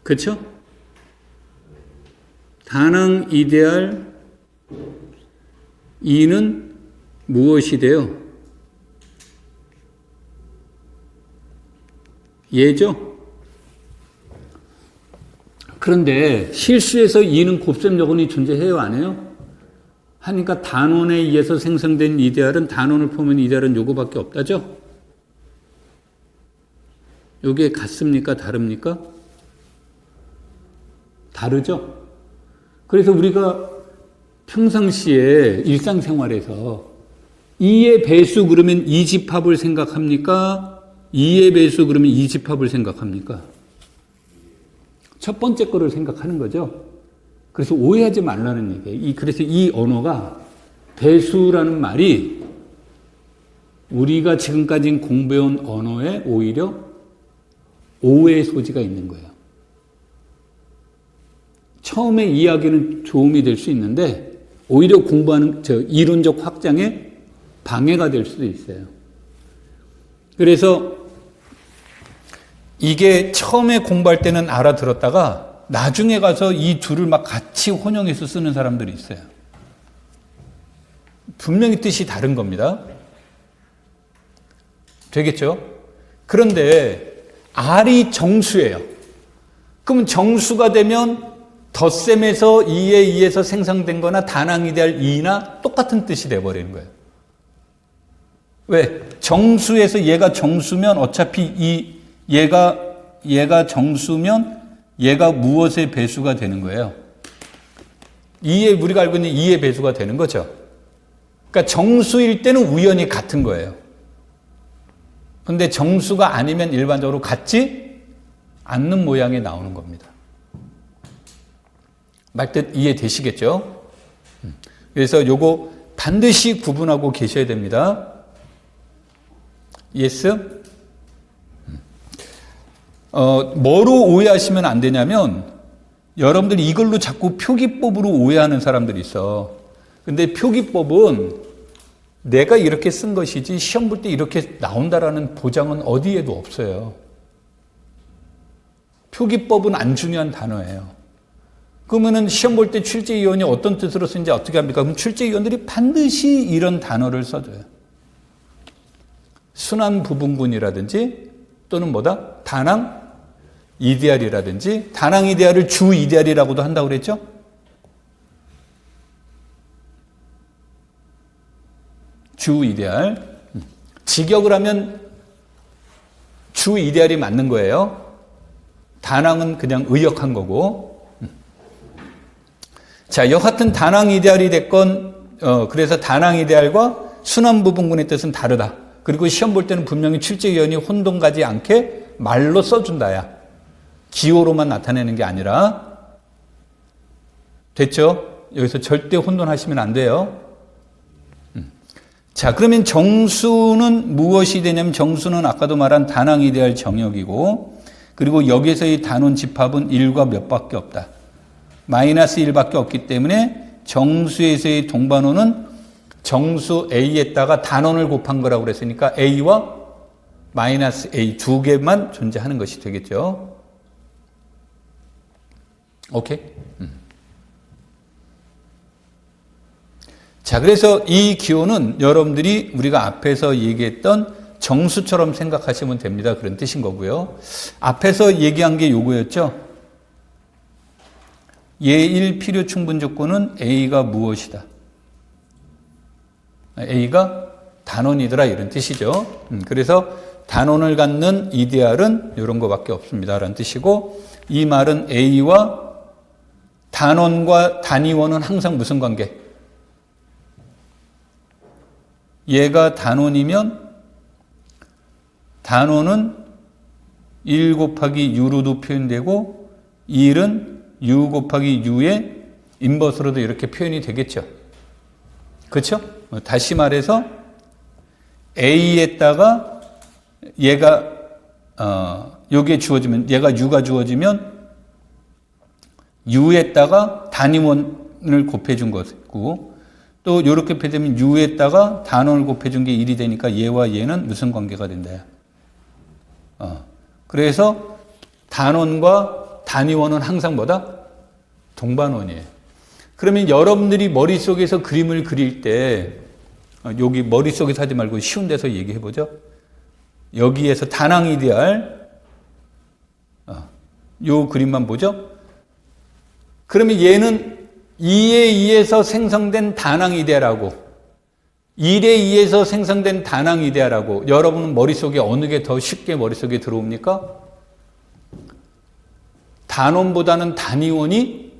그렇죠? 단항 이데알 2는 무엇이 돼요? 얘죠? 그런데 실수에서 2는 곱셈 여건이 존재해요, 안 해요? 하니까 단원에 의해서 생성된 이데알은 단원을 보면 이데알은 요거밖에 없다죠? 요게 같습니까? 다릅니까? 다르죠? 그래서 우리가 평상시에 일상생활에서 2의 배수 그러면 이집합을 생각합니까? 2의 배수 그러면 이집합을 생각합니까? 첫 번째 거를 생각하는 거죠. 그래서 오해하지 말라는 얘기예요. 그래서 이 언어가 배수라는 말이 우리가 지금까지 공부해온 언어에 오히려 오해의 소지가 있는 거예요. 처음에 이야기는 도움이 될 수 있는데 오히려 공부하는 이론적 확장에 방해가 될 수도 있어요. 그래서 이게 처음에 공부할 때는 알아들었다가 나중에 가서 이 둘을 막 같이 혼용해서 쓰는 사람들이 있어요. 분명히 뜻이 다른 겁니다. 되겠죠? 그런데 R이 정수예요. 그럼 정수가 되면 덧셈에서 2에 2에서 생성된 거나 단항이 될 2나 똑같은 뜻이 돼버리는 거예요. 왜? 정수에서 얘가 정수면 어차피 얘가 정수면 얘가 무엇의 배수가 되는 거예요? 2의 우리가 알고 있는 2의 배수가 되는 거죠. 그러니까 정수일 때는 우연히 같은 거예요. 근데 정수가 아니면 일반적으로 같지 않는 모양이 나오는 겁니다. 말뜻 이해되시겠죠? 그래서 요거 반드시 구분하고 계셔야 됩니다. 예스? 뭐로 오해하시면 안 되냐면 여러분들이 이걸로 자꾸 표기법으로 오해하는 사람들이 있어. 근데 표기법은 내가 이렇게 쓴 것이지 시험 볼 때 이렇게 나온다라는 보장은 어디에도 없어요. 표기법은 안 중요한 단어예요. 그러면은 시험 볼 때 출제위원이 어떤 뜻으로 쓰는지 어떻게 합니까? 그럼 출제위원들이 반드시 이런 단어를 써줘요. 순환 부분군이라든지 또는 뭐다? 단항 이데알이라든지 단항 이데알을 주 이데알이라고도 한다고 그랬죠? 주 이데알. 직역을 하면 주 이데알이 맞는 거예요. 단항은 그냥 의역한 거고. 자, 여하튼 단항 이데알이 됐건, 그래서 단항 이데알과 순환 부분군의 뜻은 다르다. 그리고 시험 볼 때는 분명히 출제위원이 혼동 가지 않게 말로 써준다야. 기호로만 나타내는 게 아니라. 됐죠? 여기서 절대 혼돈하시면 안 돼요. 자, 그러면 정수는 무엇이 되냐면 정수는 아까도 말한 단항 이데알 정역이고 그리고 여기서의 단원 집합은 1과 몇 밖에 없다. 마이너스 1밖에 없기 때문에 정수에서의 동반원은 정수 A에다가 단원을 곱한 거라고 그랬으니까 A와 마이너스 A 두 개만 존재하는 것이 되겠죠. 오케이? 자, 그래서 이 기호는 여러분들이 우리가 앞에서 얘기했던 정수처럼 생각하시면 됩니다. 그런 뜻인 거고요. 앞에서 얘기한 게 요거였죠. 예1 필요 충분 조건은 A가 무엇이다. A가 단원이더라 이런 뜻이죠. 그래서 단원을 갖는 이데알은 이런 거밖에 없습니다. 라는 뜻이고 이 말은 A와 단원과 단위원은 항상 무슨 관계? 얘가 단원이면 단원은 1 곱하기 U로도 표현되고 1은 U 곱하기 U의 인버스로도 이렇게 표현이 되겠죠. 그렇죠? 다시 말해서 A에다가 얘가 여기에 주어지면 얘가 U가 주어지면 U에다가 단위원을 곱해준 것이고 또 이렇게 표현되면 U에다가 단원을 곱해준 게 1이 되니까 얘와 얘는 무슨 관계가 된다. 그래서 단원과 단위원은 항상 뭐다? 동반원이에요. 그러면 여러분들이 머릿속에서 그림을 그릴 때 여기 머릿속에서 하지 말고 쉬운 데서 얘기해 보죠. 여기에서 단항 이데알 요 그림만 보죠. 그러면 얘는 2에 2에서 생성된 단항 이데알하고 1에 2에서 생성된 단항 이데알하고 여러분은 머릿속에 어느 게 더 쉽게 머릿속에 들어옵니까? 단원보다는 단위원이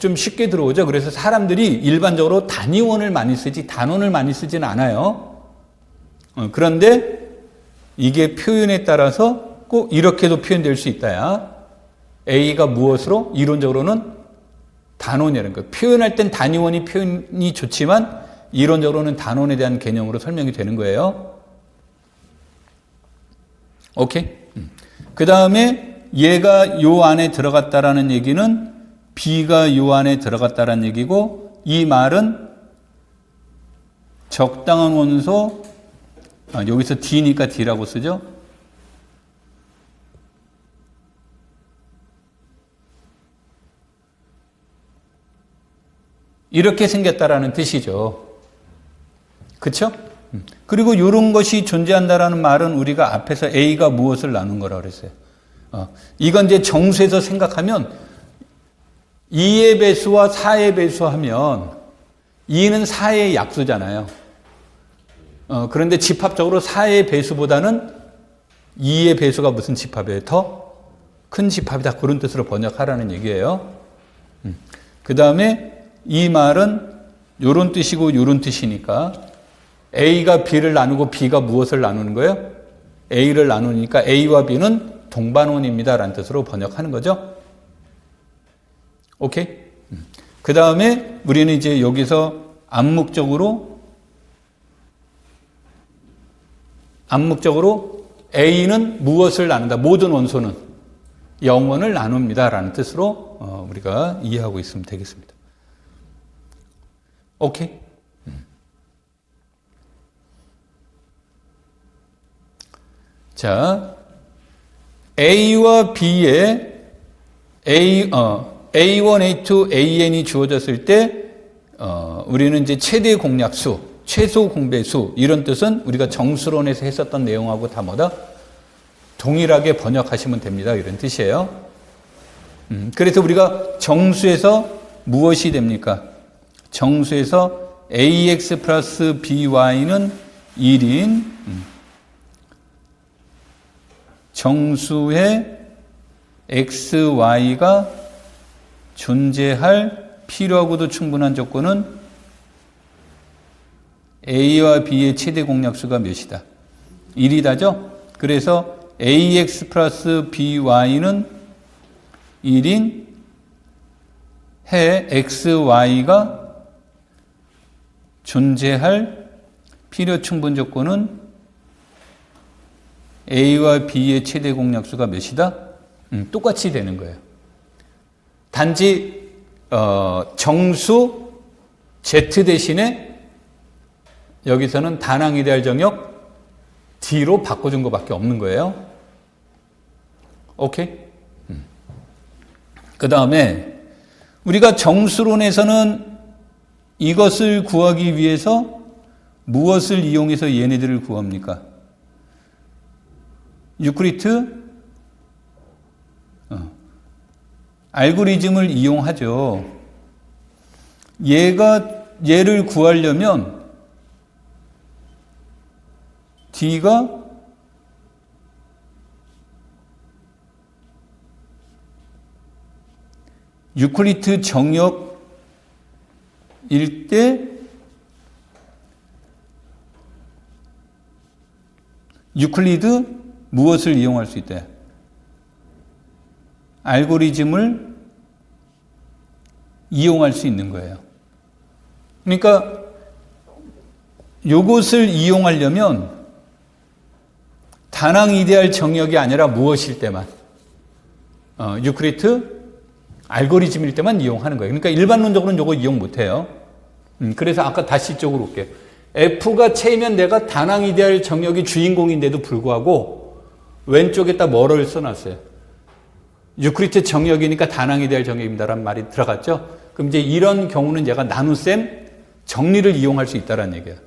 좀 쉽게 들어오죠. 그래서 사람들이 일반적으로 단위원을 많이 쓰지 단원을 많이 쓰지는 않아요. 그런데 이게 표현에 따라서 꼭 이렇게도 표현될 수 있다야. A가 무엇으로? 이론적으로는 단원이라는 거예요. 표현할 땐 단위원이 표현이 좋지만 이론적으로는 단원에 대한 개념으로 설명이 되는 거예요. 오케이? 그 다음에 얘가 요 안에 들어갔다라는 얘기는 B가 요 안에 들어갔다라는 얘기고, 이 말은 적당한 원소, 여기서 D니까 D라고 쓰죠. 이렇게 생겼다라는 뜻이죠. 그쵸? 그리고 이런 것이 존재한다라는 말은 우리가 앞에서 A가 무엇을 나눈 거라고 그랬어요. 이건 이제 정수에서 생각하면 2의 배수와 4의 배수하면 2는 4의 약수잖아요. 그런데 집합적으로 4의 배수보다는 2의 배수가 무슨 집합이에요? 더 큰 집합이다. 그런 뜻으로 번역하라는 얘기예요. 그 다음에 이 말은 이런 뜻이고 이런 뜻이니까 A가 B를 나누고 B가 무엇을 나누는 거예요? A를 나누니까 A와 B는 동반원입니다. 라는 뜻으로 번역하는 거죠. 오케이? 그 다음에 우리는 이제 여기서 암묵적으로 A는 무엇을 나눈다? 모든 원소는 영원을 나눕니다. 라는 뜻으로 우리가 이해하고 있으면 되겠습니다. 오케이? 자, A와 B에 A1, A2, AN이 주어졌을 때 우리는 이제 최대 공약수, 최소 공배수 이런 뜻은 우리가 정수론에서 했었던 내용하고 다 뭐다? 동일하게 번역하시면 됩니다. 이런 뜻이에요. 그래서 우리가 정수에서 무엇이 됩니까? 정수에서 AX 플러스 BY는 1인 정수의 XY가 존재할 필요하고도 충분한 조건은 A와 B의 최대 공약수가 몇이다? 1이다죠? 그래서 AX 플러스 BY는 1인 해 XY가 존재할 필요 충분 조건은 A와 B의 최대 공약수가 몇이다? 똑같이 되는 거예요. 단지 정수 Z 대신에 여기서는 다낭 이데알 정역 D로 바꿔준 것밖에 없는 거예요. 오케이? 그 다음에 우리가 정수론에서는 이것을 구하기 위해서 무엇을 이용해서 얘네들을 구합니까? 유클리드 알고리즘을 이용하죠. 얘를 구하려면 D가 유클리드 정역일 때 유클리드 무엇을 이용할 수 있다? 알고리즘을 이용할 수 있는 거예요. 그러니까 이것을 이용하려면 다낭 이데알 정역이 아니라 무엇일 때만 유클리드 알고리즘일 때만 이용하는 거예요. 그러니까 일반론적으로는 이거 이용 못해요. 그래서 아까 다시 이쪽으로 올게요. F가 체이면 내가 다낭 이데알 정역이 주인공인데도 불구하고 왼쪽에다 뭐를 써놨어요. 유클리드 정역이니까 다낭 이데알 정역입니다라는 말이 들어갔죠. 그럼 이제 이런 경우는 얘가 나눗셈 정리를 이용할 수 있다는 얘기예요.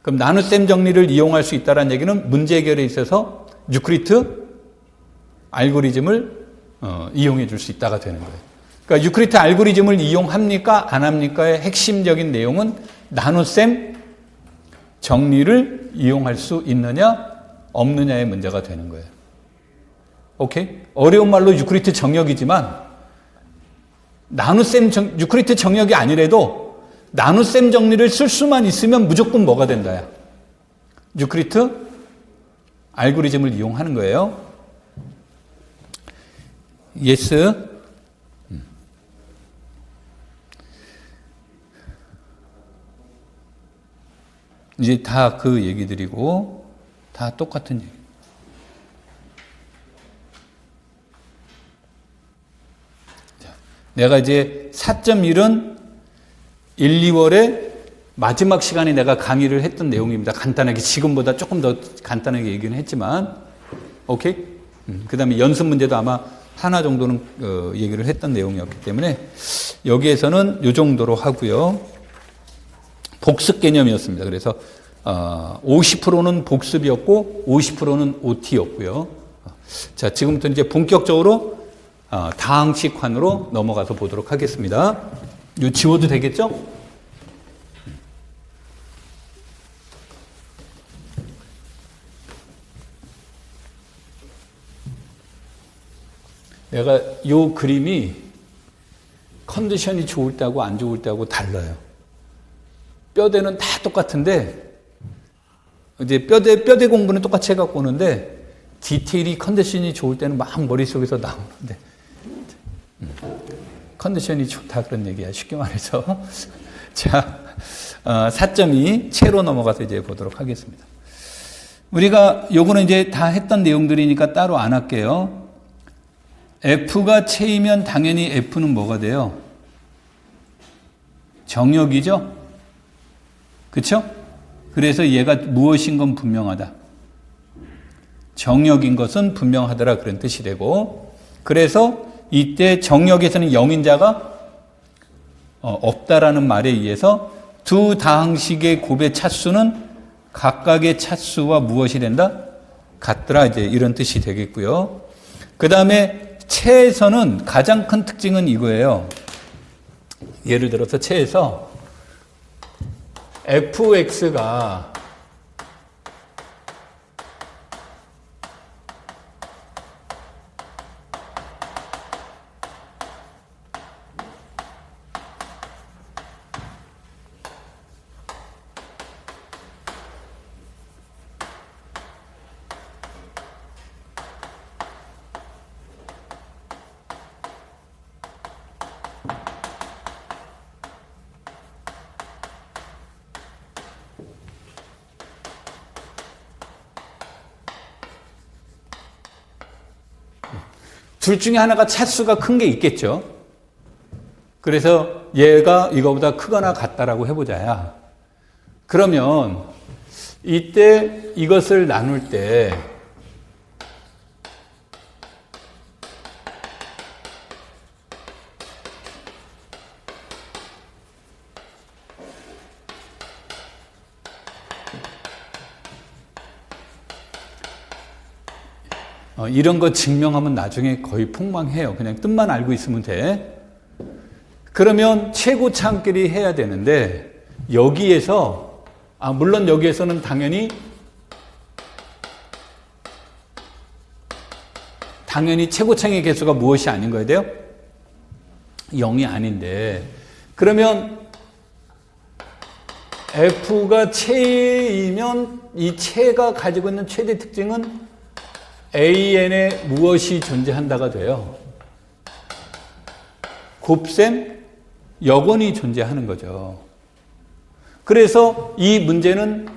그럼 나눗셈 정리를 이용할 수 있다는 얘기는 문제 해결에 있어서 유클리드 알고리즘을 이용해 줄 수 있다가 되는 거예요. 그러니까 유클리드 알고리즘을 이용합니까? 안 합니까의 핵심적인 내용은 나눗셈 정리를 이용할 수 있느냐 없느냐의 문제가 되는 거예요. 오케이? 어려운 말로 유클리드 정역이지만 유클리드 정역이 아니래도 나눗셈 정리를 쓸 수만 있으면 무조건 뭐가 된다야? 유클리드 알고리즘을 이용하는 거예요. 예스. 이제 다 그 얘기들이고 다 똑같은 얘기. 자, 내가 이제 4.1은 1, 2월에 마지막 시간에 내가 강의를 했던 내용입니다. 간단하게 지금보다 조금 더 간단하게 얘기는 했지만 오케이? 그 다음에 연습 문제도 아마 하나 정도는 얘기를 했던 내용이었기 때문에 여기에서는 이 정도로 하고요. 복습 개념이었습니다. 그래서 50%는 복습이었고 50%는 OT였고요. 자, 지금부터 이제 본격적으로 다항식환으로 넘어가서 보도록 하겠습니다. 이거 지워도 되겠죠? 내가 이 그림이 컨디션이 좋을 때하고 안 좋을 때하고 달라요. 뼈대는 다 똑같은데 이제 뼈대 공부는 똑같이 해갖고 오는데 디테일이 컨디션이 좋을 때는 막 머릿속에서 나오는데 컨디션이 좋다 그런 얘기야. 쉽게 말해서. 자, 4.2 채로 넘어가서 이제 보도록 하겠습니다. 우리가 요거는 이제 다 했던 내용들이니까 따로 안 할게요. F가 채이면 당연히 F는 뭐가 돼요? 정역이죠? 그쵸? 그래서 얘가 무엇인 건 분명하다. 정역인 것은 분명하더라 그런 뜻이 되고, 그래서 이때 정역에서는 영인자가 없다라는 말에 의해서 두 다항식의 곱의 차수는 각각의 차수와 무엇이 된다? 같더라. 이제 이런 뜻이 되겠고요. 그 다음에 채에서는 가장 큰 특징은 이거예요. 예를 들어서 채에서 fx가 둘 중에 하나가 차수가 큰 게 있겠죠. 그래서 얘가 이거보다 크거나 같다라고 해보자야. 그러면 이때 이것을 나눌 때 이런 거 증명하면 나중에 거의 폭망해요. 그냥 뜻만 알고 있으면 돼. 그러면 최고차끼리 해야 되는데 여기에서 물론 여기에서는 당연히 최고차의 개수가 무엇이 아닌 거야 돼요? 0이 아닌데 그러면 F가 채이면 이 채가 가지고 있는 최대 특징은 AN에 무엇이 존재한다가 돼요? 곱셈 역원이 존재하는 거죠. 그래서 이 문제는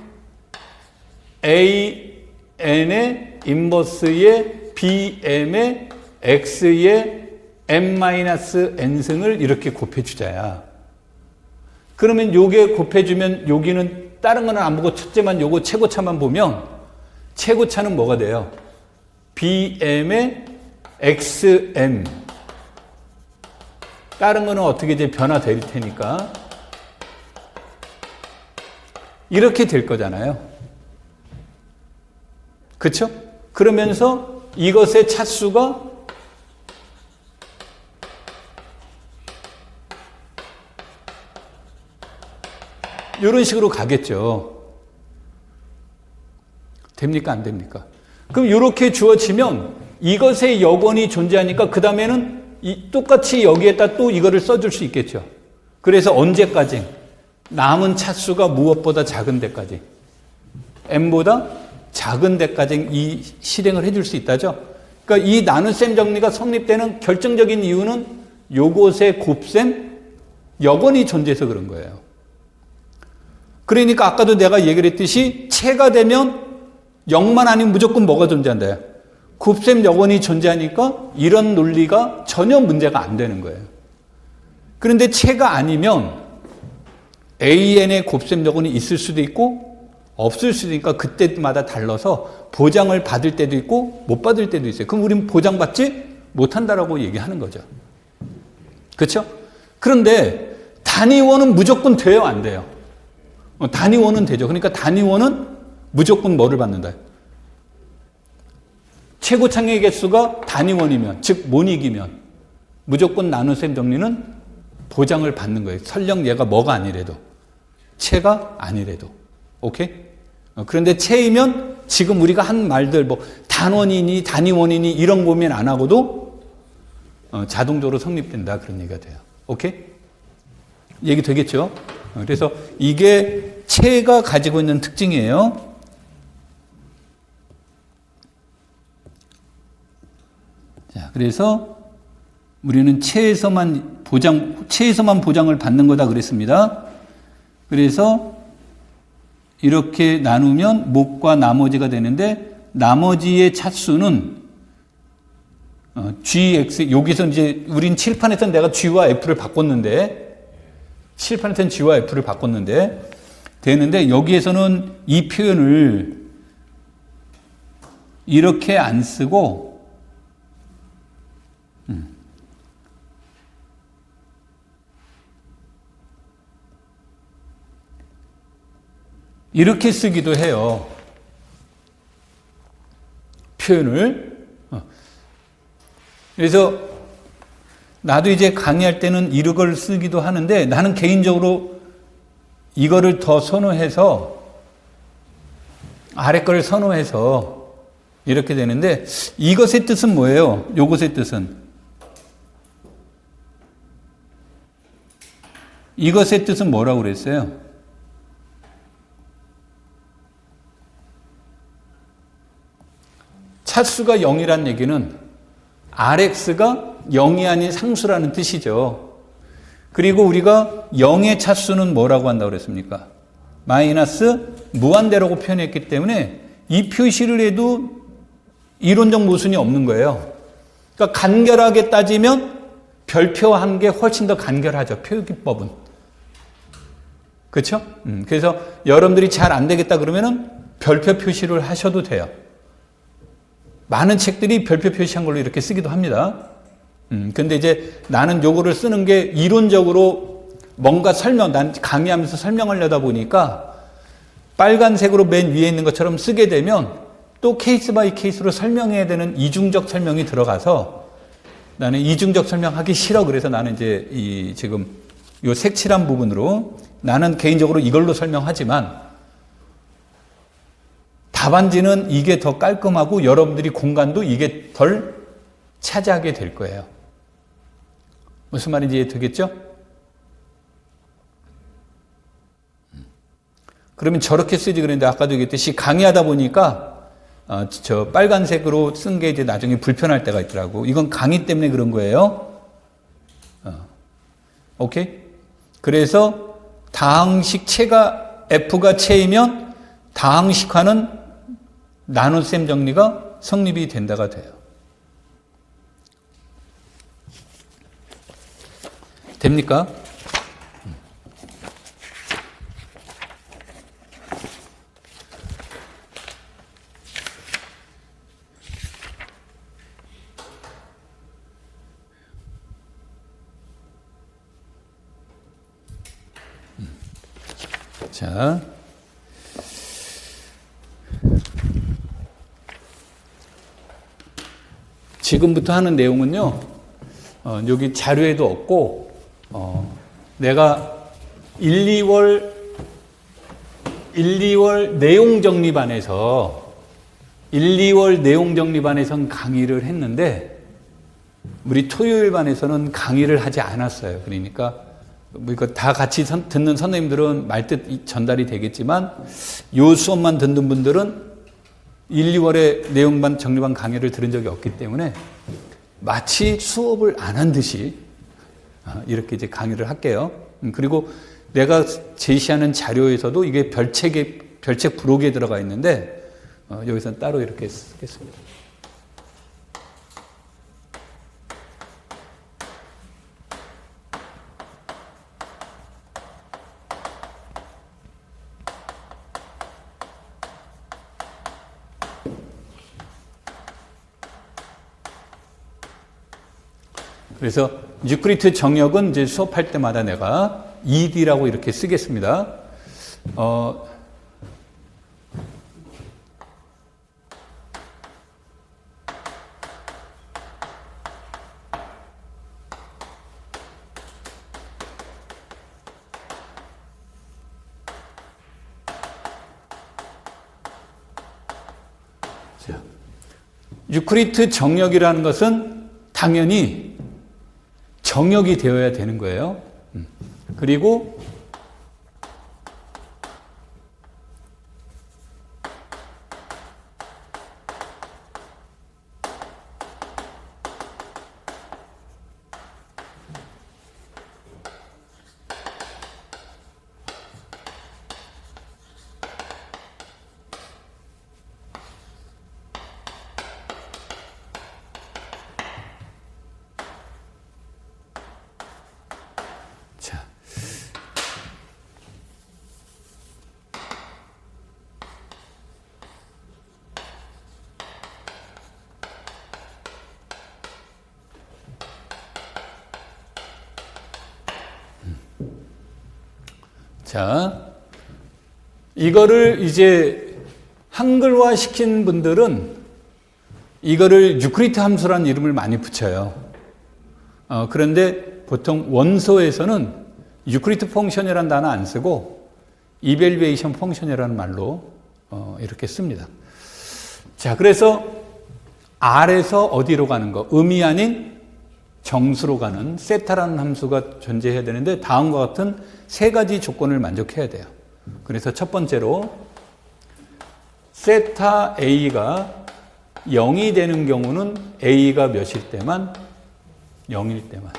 AN의 인버스의 BM의 X의 n-n승을 이렇게 곱해주자야. 그러면 요게 곱해주면 여기는 다른 거는 안 보고 첫째만 요거 최고차만 보면 최고차는 뭐가 돼요? BM의 XM. 다른 거는 어떻게 이제 변화될 테니까. 이렇게 될 거잖아요. 그쵸? 그러면서 이것의 차수가 이런 식으로 가겠죠. 됩니까? 안 됩니까? 그럼 이렇게 주어지면 이것의 여건이 존재하니까 그 다음에는 똑같이 여기에다 또 이거를 써줄 수 있겠죠. 그래서 언제까지? 남은 차수가 무엇보다 작은 데까지. n보다 작은 데까지 이 실행을 해줄 수 있다죠. 그러니까 이 나눗셈 정리가 성립되는 결정적인 이유는 요것의 곱셈 여건이 존재해서 그런 거예요. 그러니까 아까도 내가 얘기를 했듯이 체가 되면 0만 아니면 무조건 뭐가 존재한다. 곱셈 여건이 존재하니까 이런 논리가 전혀 문제가 안 되는 거예요. 그런데 체가 아니면 AN의 곱셈 여건이 있을 수도 있고 없을 수도 있으니까 그때마다 달라서 보장을 받을 때도 있고 못 받을 때도 있어요. 그럼 우리는 보장받지 못한다라고 얘기하는 거죠. 그렇죠? 그런데 단위원은 무조건 돼요, 안 돼요? 단위원은 되죠. 그러니까 단위원은 무조건 뭐를 받는다? 최고 창의 개수가 단위원이면, 즉 모닉이면 무조건 나눗셈 정리는 보장을 받는 거예요. 설령 얘가 뭐가 아니래도, 체가 아니래도. 오케이? 그런데 체이면 지금 우리가 한 말들 뭐 단원이니 단위원이니 이런 고민 안 하고도 자동적으로 성립된다 그런 얘기가 돼요. 오케이? 얘기 되겠죠? 그래서 이게 체가 가지고 있는 특징이에요. 자, 그래서 우리는 체에서만 보장을 받는 거다 그랬습니다. 그래서 이렇게 나누면 목과 나머지가 되는데 나머지의 차수는 GX, 여기서 이제 우린 칠판에서 내가 G와 F를 바꿨는데 칠판에서는 G와 F를 바꿨는데 되는데 여기에서는 이 표현을 이렇게 안 쓰고 이렇게 쓰기도 해요. 표현을. 그래서 나도 이제 강의할 때는 이걸 쓰기도 하는데 나는 개인적으로 이거를 더 선호해서 아래 거를 선호해서 이렇게 되는데 이것의 뜻은 뭐예요? 요것의 뜻은 이것의 뜻은 뭐라고 그랬어요? 차수가 0이란 얘기는 RX가 0이 아닌 상수라는 뜻이죠. 그리고 우리가 0의 차수는 뭐라고 한다고 그랬습니까? 마이너스 무한대라고 표현했기 때문에 이 표시를 해도 이론적 모순이 없는 거예요. 그러니까 간결하게 따지면 별표한 게 훨씬 더 간결하죠. 표기법은. 그렇죠? 그래서 여러분들이 잘 안 되겠다 그러면은 별표 표시를 하셔도 돼요. 많은 책들이 별표 표시한 걸로 이렇게 쓰기도 합니다. 근데 이제 나는 요거를 쓰는 게 이론적으로 뭔가 난 강의하면서 설명하려다 보니까 빨간색으로 맨 위에 있는 것처럼 쓰게 되면 또 케이스 바이 케이스로 설명해야 되는 이중적 설명이 들어가서 나는 이중적 설명하기 싫어. 그래서 나는 이제 지금 요 색칠한 부분으로 나는 개인적으로 이걸로 설명하지만 답안지는 이게 더 깔끔하고 여러분들이 공간도 이게 덜 차지하게 될 거예요. 무슨 말인지 이해되겠죠? 그러면 저렇게 쓰지 그랬는데 아까도 얘기했듯이 강의하다 보니까 저 빨간색으로 쓴 게 이제 나중에 불편할 때가 있더라고. 이건 강의 때문에 그런 거예요. 오케이? 그래서 다항식 체가 F가 체이면 다항식화는 나눗셈 정리가 성립이 된다가 돼요. 됩니까? 자. 지금부터 하는 내용은요, 여기 자료에도 없고, 내가 1, 2월 내용 정리반에서 1, 2월 내용정리반에선 강의를 했는데 우리 토요일 반에서는 강의를 하지 않았어요. 그러니까 뭐 이거 다 같이 듣는 선생님들은 말뜻 전달이 되겠지만 요 수업만 듣는 분들은 1, 2월에 내용반 정리반 강의를 들은 적이 없기 때문에 마치 수업을 안 한 듯이 이렇게 이제 강의를 할게요. 그리고 내가 제시하는 자료에서도 이게 별책 부록에 들어가 있는데 여기서는 따로 이렇게 쓰겠습니다. 그래서 유크리트 정역은 이제 수업할 때마다 내가 ED라고 이렇게 쓰겠습니다. 유크리트 정역이라는 것은 당연히 정역이 되어야 되는 거예요. 그리고 자, 이거를 이제 한글화 시킨 분들은 이거를 유크리트 함수라는 이름을 많이 붙여요. 그런데 보통 원소에서는 유크리트 펑션이라는 단어 안 쓰고 이밸류에이션 펑션이라는 말로 이렇게 씁니다. 자, 그래서 R에서 어디로 가는 거? 음이 아닌 정수로 가는 세타라는 함수가 존재해야 되는데 다음과 같은 세 가지 조건을 만족해야 돼요. 그래서 첫 번째로 세타 A가 0이 되는 경우는 A가 몇일 때만? 0일 때만.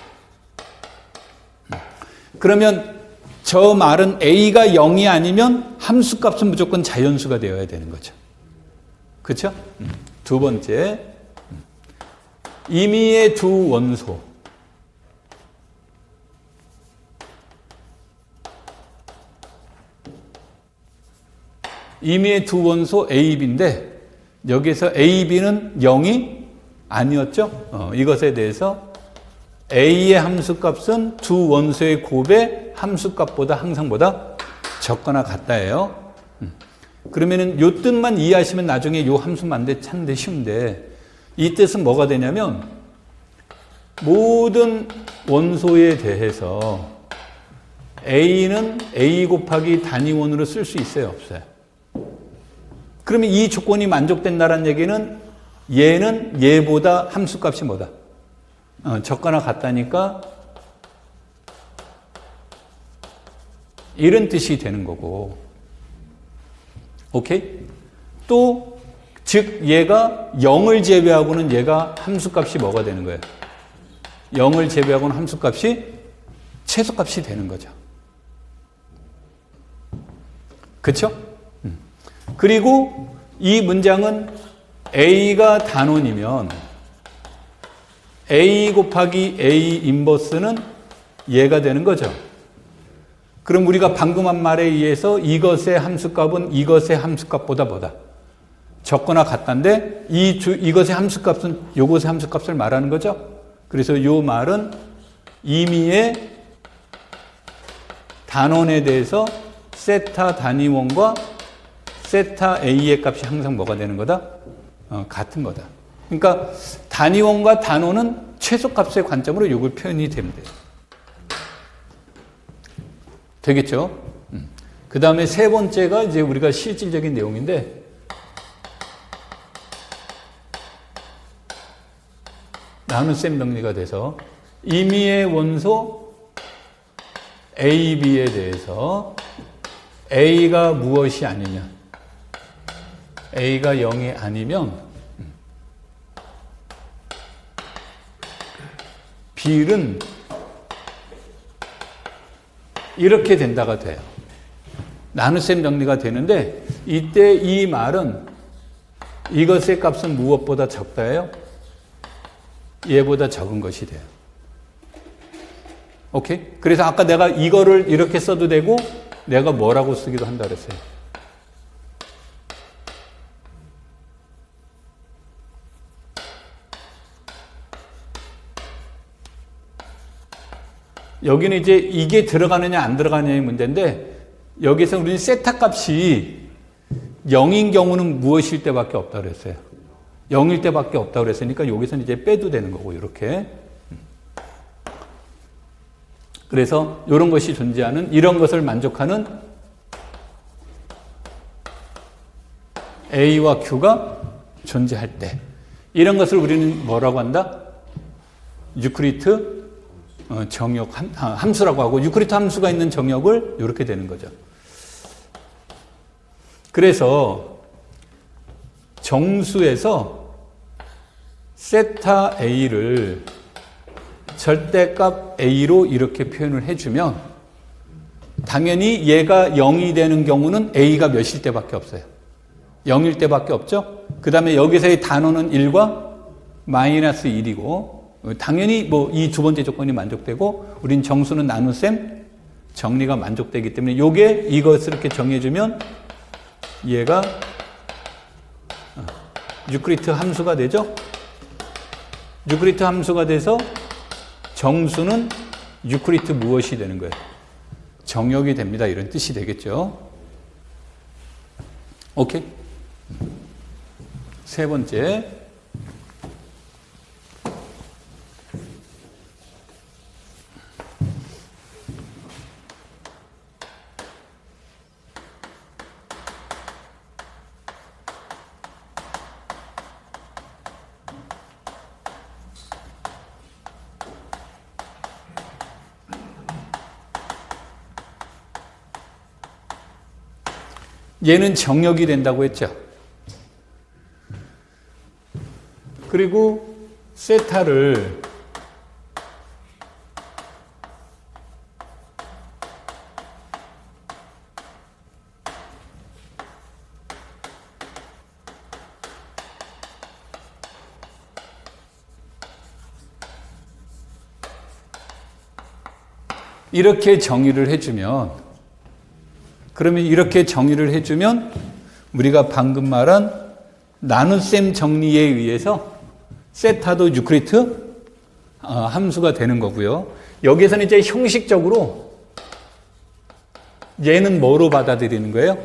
그러면 저 말은 A가 0이 아니면 함수값은 무조건 자연수가 되어야 되는 거죠. 그렇죠? 두 번째, 임의의 두 원소. 임의의 두 원소 A, B인데 여기서 A, B는 0이 아니었죠? 이것에 대해서 A의 함수값은 두 원소의 곱의 함수값보다 항상 보다 적거나 같다예요. 그러면은 요 뜻만 이해하시면 나중에 요 함수만 찾는데 쉬운데 이 뜻은 뭐가 되냐면 모든 원소에 대해서 A는 A 곱하기 단위원으로 쓸 수 있어요, 없어요? 그러면 이 조건이 만족된다는 얘기는 얘는 얘보다 함수값이 뭐다? 적거나 같다니까 이런 뜻이 되는 거고, 오케이? 또 즉 얘가 0을 제외하고는 얘가 함수값이 뭐가 되는 거예요? 0을 제외하고는 함수값이 최소값이 되는 거죠. 그렇죠? 그리고 이 문장은 A가 단원이면 A 곱하기 A 인버스는 얘가 되는 거죠. 그럼 우리가 방금 한 말에 의해서 이것의 함수값은 이것의 함수값보다 뭐다? 적거나 같다인데 이것의 함수값은 이것의 함수값을 말하는 거죠. 그래서 이 말은 임의의 단원에 대해서 세타 단위원과 세타 A의 값이 항상 뭐가 되는 거다? 같은 거다. 그러니까 단위원과 단원은 최소값의 관점으로 이걸 표현이 되면 돼요. 되겠죠? 그 다음에 세 번째가 이제 우리가 실질적인 내용인데 나눗셈 정리가 돼서 임의의 원소 A, B에 대해서 A가 무엇이 아니냐, A가 0이 아니면 B는 이렇게 된다가 돼요. 나눗셈 정리가 되는데 이때 이 말은 이것의 값은 무엇보다 적다예요? 얘보다 적은 것이 돼요. 오케이? 그래서 아까 내가 이거를 이렇게 써도 되고 내가 뭐라고 쓰기도 한다 그랬어요. 여기는 이제 이게 들어가느냐 안 들어가느냐의 문제인데 여기서 우리는 세타 값이 0인 경우는 무엇일 때밖에 없다고 그랬어요. 0일 때밖에 없다고 그랬으니까 여기서는 이제 빼도 되는 거고 이렇게. 그래서 이런 것이 존재하는, 이런 것을 만족하는 A와 Q가 존재할 때 이런 것을 우리는 뭐라고 한다? 유클리트 정역 함수라고 하고, 유클리트 함수가 있는 정역을 이렇게 되는 거죠. 그래서 정수에서 세타 A를 절대값 A로 이렇게 표현을 해주면 당연히 얘가 0이 되는 경우는 A가 몇일 때밖에 없어요. 0일 때밖에 없죠. 그 다음에 여기서의 단어는 1과 마이너스 1이고 당연히 뭐 이 두 번째 조건이 만족되고 우린 정수는 나눗셈 정리가 만족되기 때문에 요게 이것을 이렇게 정해주면 얘가 유클리트 함수가 되죠. 유클리트 함수가 돼서 정수는 유클리트 무엇이 되는 거예요? 정역이 됩니다. 이런 뜻이 되겠죠. 오케이. 세 번째. 얘는 정역이 된다고 했죠. 그리고 세타를 이렇게 정의를 해주면, 그러면 이렇게 정의를 해주면 우리가 방금 말한 나눗셈 정리에 의해서 세타도 유클리트 함수가 되는 거고요. 여기서는 이제 형식적으로 얘는 뭐로 받아들이는 거예요?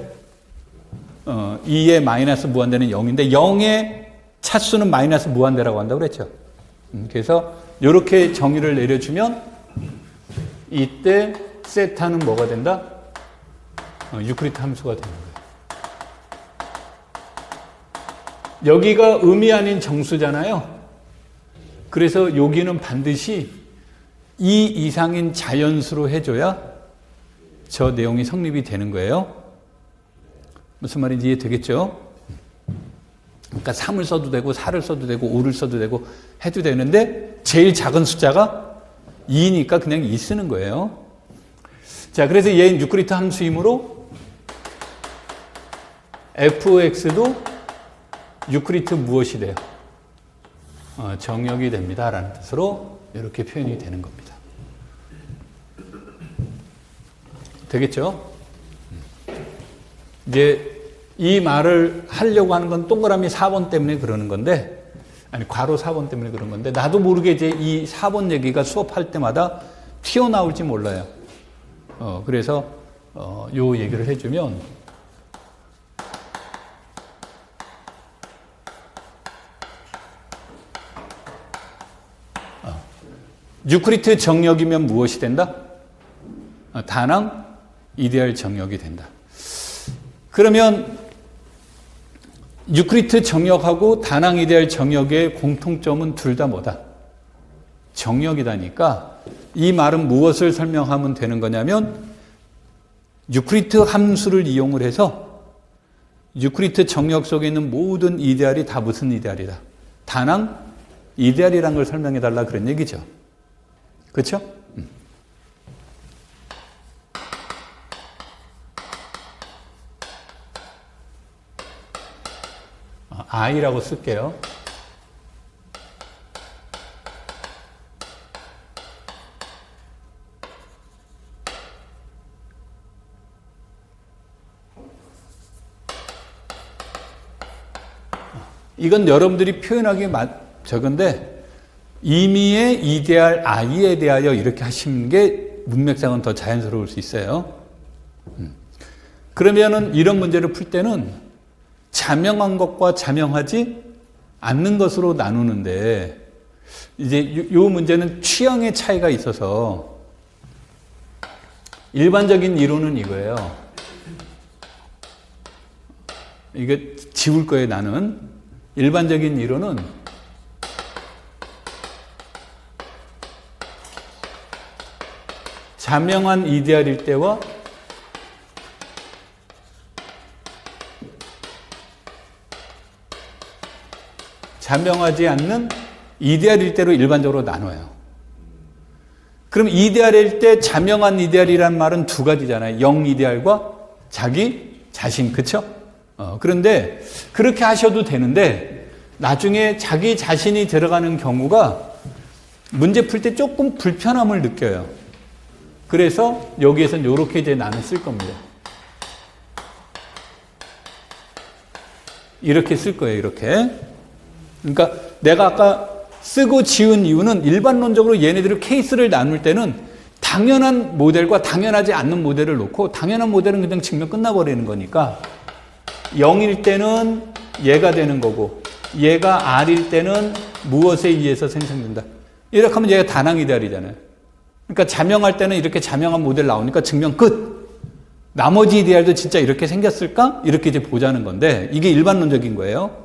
2의 마이너스 무한대는 0인데 0의 차수는 마이너스 무한대라고 한다고 그랬죠. 그래서 이렇게 정의를 내려주면 이때 세타는 뭐가 된다? 유클리트 함수가 되는 거예요. 여기가 음이 아닌 정수잖아요. 그래서 여기는 반드시 2 이상인 자연수로 해줘야 저 내용이 성립이 되는 거예요. 무슨 말인지 이해되겠죠? 그러니까 3을 써도 되고 4를 써도 되고 5를 써도 되고 해도 되는데 제일 작은 숫자가 2니까 그냥 2 쓰는 거예요. 자, 그래서 얘는 유클리트 함수이므로 fx도 유클리트 무엇이 돼요? 정역이 됩니다. 라는 뜻으로 이렇게 표현이 되는 겁니다. 되겠죠? 이제 이 말을 하려고 하는 건 동그라미 4번 때문에 그러는 건데, 아니, 괄호 4번 때문에 그런 건데, 나도 모르게 이제 이 4번 얘기가 수업할 때마다 튀어나올지 몰라요. 그래서, 요 얘기를 해주면, 유클리트 정역이면 무엇이 된다? 다낭 이데알 정역이 된다. 그러면 유클리트 정역하고 다낭 이데알 정역의 공통점은 둘 다 뭐다? 정역이다니까 이 말은 무엇을 설명하면 되는 거냐면 유클리드 함수를 이용을 해서 유클리드 정역 속에 있는 모든 이데알이 다 무슨 이데알이다. 다낭 이데알이라는 걸 설명해 달라 그런 얘기죠. 그렇죠? I라고 쓸게요. 이건 여러분들이 표현하기 적은데 임의의 이데알 I에 대하여 이렇게 하시는 게 문맥상은 더 자연스러울 수 있어요. 그러면은 이런 문제를 풀 때는 자명한 것과 자명하지 않는 것으로 나누는데 이제 요 문제는 취향의 차이가 있어서 일반적인 이론은 이거예요. 이게 지울 거예요, 나는. 일반적인 이론은 자명한 이데알일 때와 자명하지 않는 이데알일 때로 일반적으로 나눠요. 그럼 이데알일 때 자명한 이데알이란 말은 두 가지잖아요. 영 이데알과 자기 자신, 그쵸? 그런데 그렇게 하셔도 되는데 나중에 자기 자신이 들어가는 경우가 문제 풀 때 조금 불편함을 느껴요. 그래서 여기에서는 이렇게 이제 나는 쓸 겁니다. 이렇게 쓸 거예요, 이렇게. 그러니까 내가 아까 쓰고 지운 이유는 일반론적으로 얘네들을 케이스를 나눌 때는 당연한 모델과 당연하지 않는 모델을 놓고 당연한 모델은 그냥 증명 끝나버리는 거니까 0일 때는 얘가 되는 거고 얘가 R일 때는 무엇에 의해서 생성된다. 이렇게 하면 얘가 다낭 이데알이잖아요. 그러니까 자명할 때는 이렇게 자명한 모델 나오니까 증명 끝. 나머지 이데알도 진짜 이렇게 생겼을까? 이렇게 이제 보자는 건데 이게 일반론적인 거예요.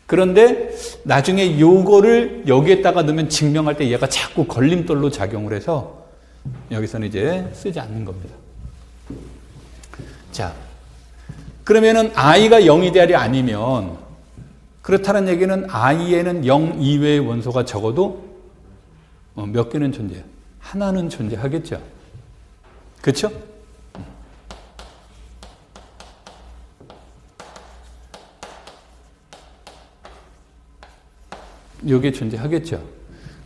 그런데 나중에 요거를 여기에다가 넣으면 증명할 때 얘가 자꾸 걸림돌로 작용을 해서 여기서는 이제 쓰지 않는 겁니다. 자, 그러면은 I가 0이데알이 아니면 그렇다는 얘기는 I에는 0 이외의 원소가 적어도 몇 개는 존재해요? 하나는 존재하겠죠. 그렇죠? 이게 존재하겠죠.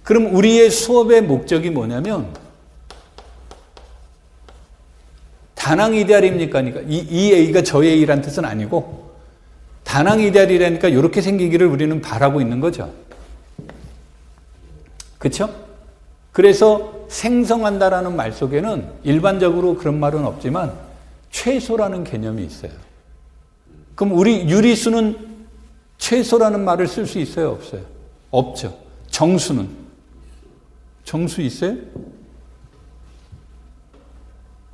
그럼 우리의 수업의 목적이 뭐냐면 다낭 이데알입니까? 그러니까 이 A가 저 A란 뜻은 아니고 다낭 이데알이라니까 이렇게 생기기를 우리는 바라고 있는 거죠. 그렇죠? 그래서 생성한다라는 말 속에는 일반적으로 그런 말은 없지만 최소라는 개념이 있어요. 그럼 우리 유리수는 최소라는 말을 쓸 수 있어요? 없어요? 없죠. 정수는? 정수 있어요?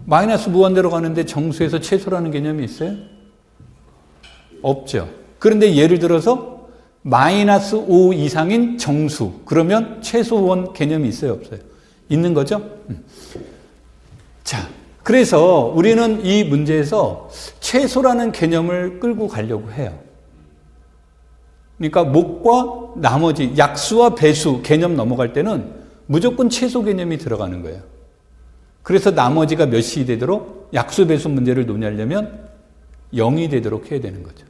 마이너스 무한대로 가는데 정수에서 최소라는 개념이 있어요? 없죠. 그런데 예를 들어서 마이너스 5 이상인 정수, 그러면 최소원 개념이 있어요? 없어요? 있는 거죠? 자, 그래서 우리는 이 문제에서 최소라는 개념을 끌고 가려고 해요. 그러니까 목과 나머지 약수와 배수 개념 넘어갈 때는 무조건 최소 개념이 들어가는 거예요. 그래서 나머지가 몇이 되도록 약수 배수 문제를 논의하려면 0이 되도록 해야 되는 거죠.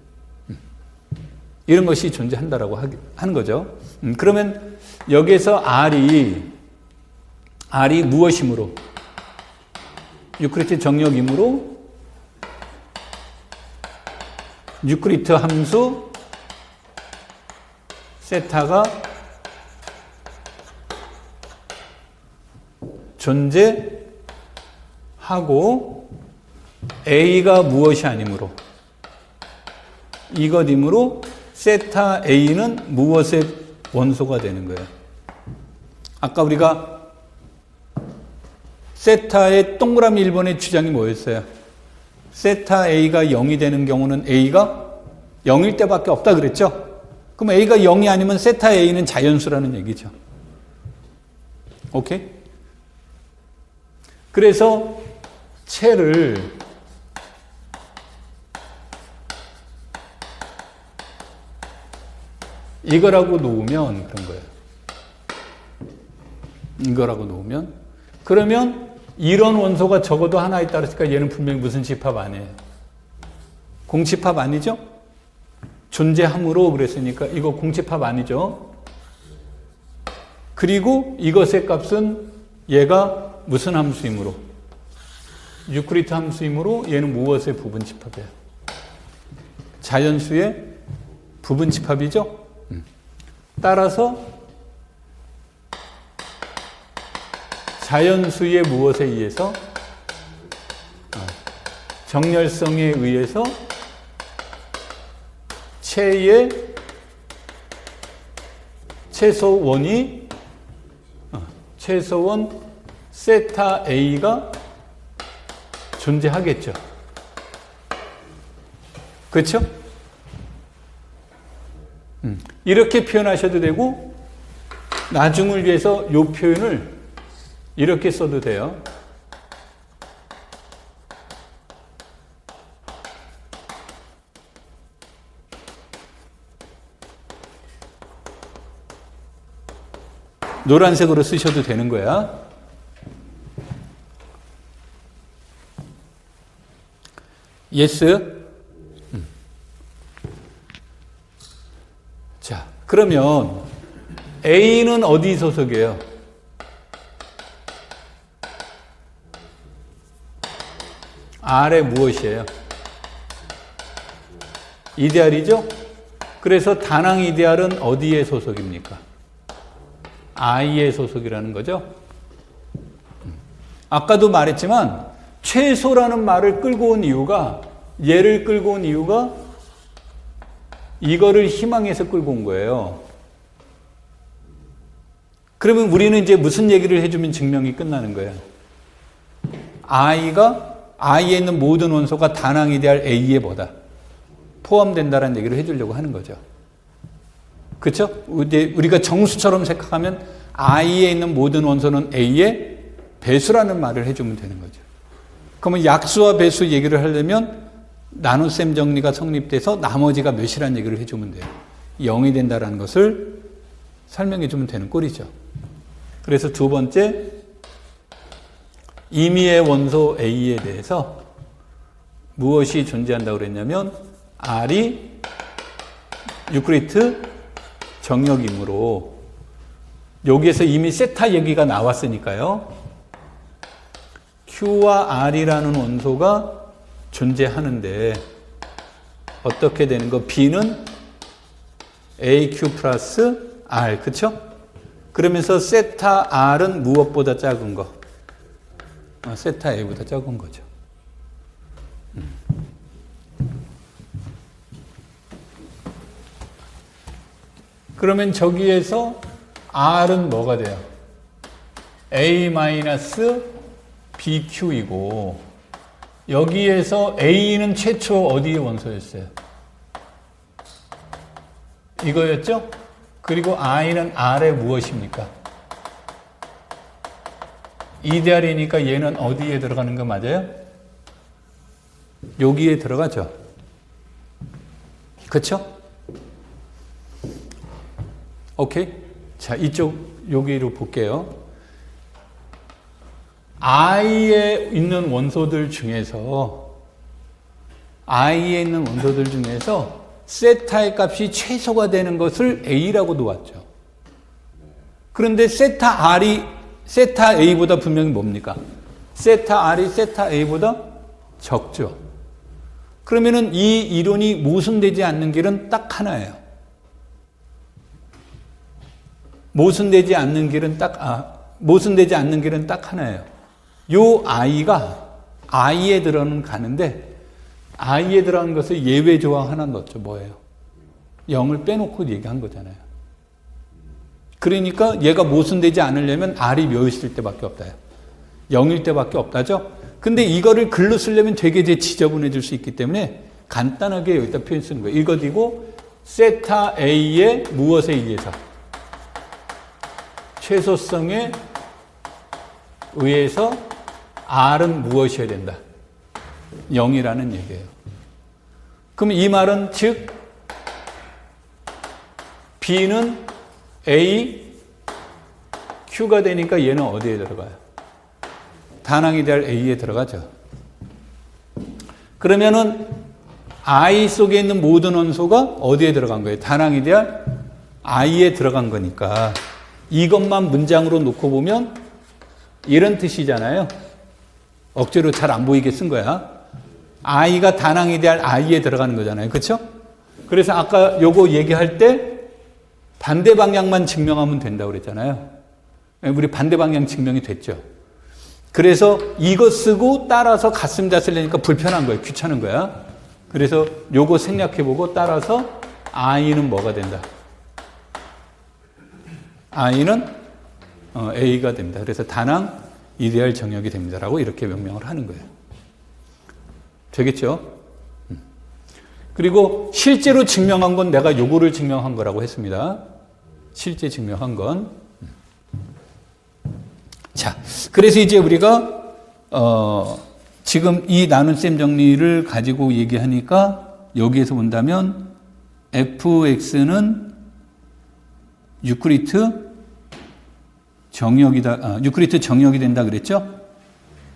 이런 것이 존재한다라고 하는 거죠. 그러면 여기에서 R이 무엇이므로? 유클리드 정역이므로 유클리드 함수 세타가 존재하고 A가 무엇이 아니므로 이것이므로 세타 A는 무엇의 원소가 되는 거예요? 아까 우리가 세타의 동그라미 1번의 주장이 뭐였어요? 세타 A가 0이 되는 경우는 A가 0일 때밖에 없다 그랬죠? 그럼 A가 0이 아니면 세타 A는 자연수라는 얘기죠. 오케이? 그래서 채를 이거라고 놓으면 그런 거예요. 이거라고 놓으면 그러면 이런 원소가 적어도 하나 있다 그랬으니까 얘는 분명히 무슨 집합 아니에요. 공집합 아니죠? 존재함으로 그랬으니까 이거 공집합 아니죠? 그리고 이것의 값은 얘가 무슨 함수이므로? 유클리드 함수이므로 얘는 무엇의 부분집합이에요? 자연수의 부분집합이죠? 따라서 자연수의 무엇에 의해서? 정렬성에 의해서 채의 최소원이 최소원 세타 A가 존재하겠죠. 그렇죠? 이렇게 표현하셔도 되고 나중을 위해서 이 표현을 이렇게 써도 돼요. 노란색으로 쓰셔도 되는 거야. 예스? 자, 그러면 A는 어디 소속이에요? R의 무엇이에요? 이데알이죠? 그래서 다낭 이데알은 어디에 소속입니까? I의 소속이라는 거죠. 아까도 말했지만 최소라는 말을 끌고 온 이유가 얘를 끌고 온 이유가 이거를 희망해서 끌고 온 거예요. 그러면 우리는 이제 무슨 얘기를 해주면 증명이 끝나는 거예요? I에 있는 모든 원소가 다낭 이데알 A에 뭐다? 포함된다는 얘기를 해주려고 하는 거죠. 그렇죠? 우리가 정수처럼 생각하면 I에 있는 모든 원소는 A의 배수라는 말을 해주면 되는 거죠. 그러면 약수와 배수 얘기를 하려면 나눗셈 정리가 성립돼서 나머지가 몇이라는 얘기를 해주면 돼요. 0이 된다는 것을 설명해 주면 되는 꼴이죠. 그래서 두 번째, 임의의 원소 A에 대해서 무엇이 존재한다고 그랬냐면 R이 유클리드 정역이므로 여기에서 이미 세타 얘기가 나왔으니까요. Q와 R이라는 원소가 존재하는데 어떻게 되는 거? B는 AQ 플러스 R, 그쵸? 그러면서 세타 R은 무엇보다 작은 거? 세타 A보다 작은 거죠. 그러면 저기에서 R은 뭐가 돼요? A-BQ이고 여기에서 A는 최초 어디의 원소였어요? 이거였죠? 그리고 I는 R의 무엇입니까? 이데알이니까 얘는 어디에 들어가는 거 맞아요? 여기에 들어가죠. 그쵸? 오케이? 자, 여기로 볼게요. I에 있는 원소들 중에서 세타의 값이 최소가 되는 것을 A라고 놓았죠. 그런데 세타 A보다 분명히 뭡니까? 세타 R이 세타 A보다 적죠. 그러면은 이 이론이 모순되지 않는 길은 딱 하나예요. 모순되지 않는 길은 딱 하나예요. 요 I에 들어가는데 I에 들어간 것을 예외 조항 하나 넣었죠. 뭐예요? 0을 빼놓고 얘기한 거잖아요. 그러니까 얘가 모순되지 않으려면 R이 몇일 때밖에 없다요. 0일 때밖에 없다죠. 근데 이거를 글로 쓰려면 되게 지저분해질 수 있기 때문에 간단하게 여기다 표현 쓰는 거예요. 이것이고 세타 A의 무엇에 의해서? 최소성의 의해서 R은 무엇이어야 된다? 0이라는 얘기예요. 그럼 이 말은 즉 B는 A, Q가 되니까 얘는 어디에 들어가요? 단항 이데알 A에 들어가죠. 그러면은 I 속에 있는 모든 원소가 어디에 들어간 거예요? 단항 이데알 I에 들어간 거니까 이것만 문장으로 놓고 보면 이런 뜻이잖아요. 억지로 잘 안 보이게 쓴 거야. I가 단항 이데알 I에 들어가는 거잖아요. 그렇죠? 그래서 아까 요거 얘기할 때 반대 방향만 증명하면 된다고 그랬잖아요. 우리 반대 방향 증명이 됐죠. 그래서 이거 쓰고 따라서 같습니다 쓰려니까 불편한 거예요. 귀찮은 거야. 그래서 요거 생략해보고 따라서 I는 뭐가 된다? I는 A가 됩니다. 그래서 단항 이데알 정역이 됩니다라고 이렇게 명명을 하는 거예요. 되겠죠? 그리고 실제로 증명한 건 내가 요거를 증명한 거라고 했습니다. 실제 증명한 건. 자, 그래서 이제 우리가 지금 이 나눗셈 정리를 가지고 얘기하니까 여기에서 본다면 fx는 유클리트 정역이다. 유클리트 정역이 된다 그랬죠?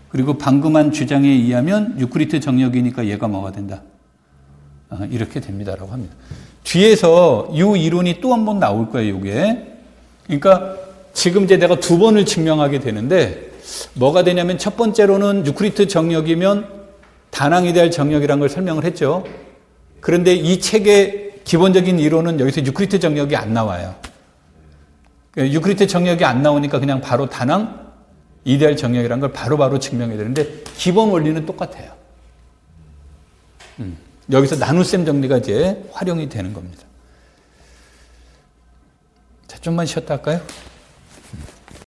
그리고 방금 한 주장에 의하면 유클리트 정역이니까 얘가 뭐가 된다? 이렇게 됩니다라고 합니다. 뒤에서 이 이론이 또 한 번 나올 거예요, 이게. 그러니까 지금 이제 내가 두 번을 증명하게 되는데 뭐가 되냐면 첫 번째로는 유클리트 정역이면 단항 이데알 정역이라는 걸 설명을 했죠. 그런데 이 책의 기본적인 이론은 여기서 유클리트 정역이 안 나와요. 유클리트 정역이 안 나오니까 그냥 바로 단항 이데알 정역이라는 걸 바로바로 증명해야 되는데 기본 원리는 똑같아요. 여기서 나눗셈 정리가 이제 활용이 되는 겁니다. 자, 좀만 쉬었다 할까요?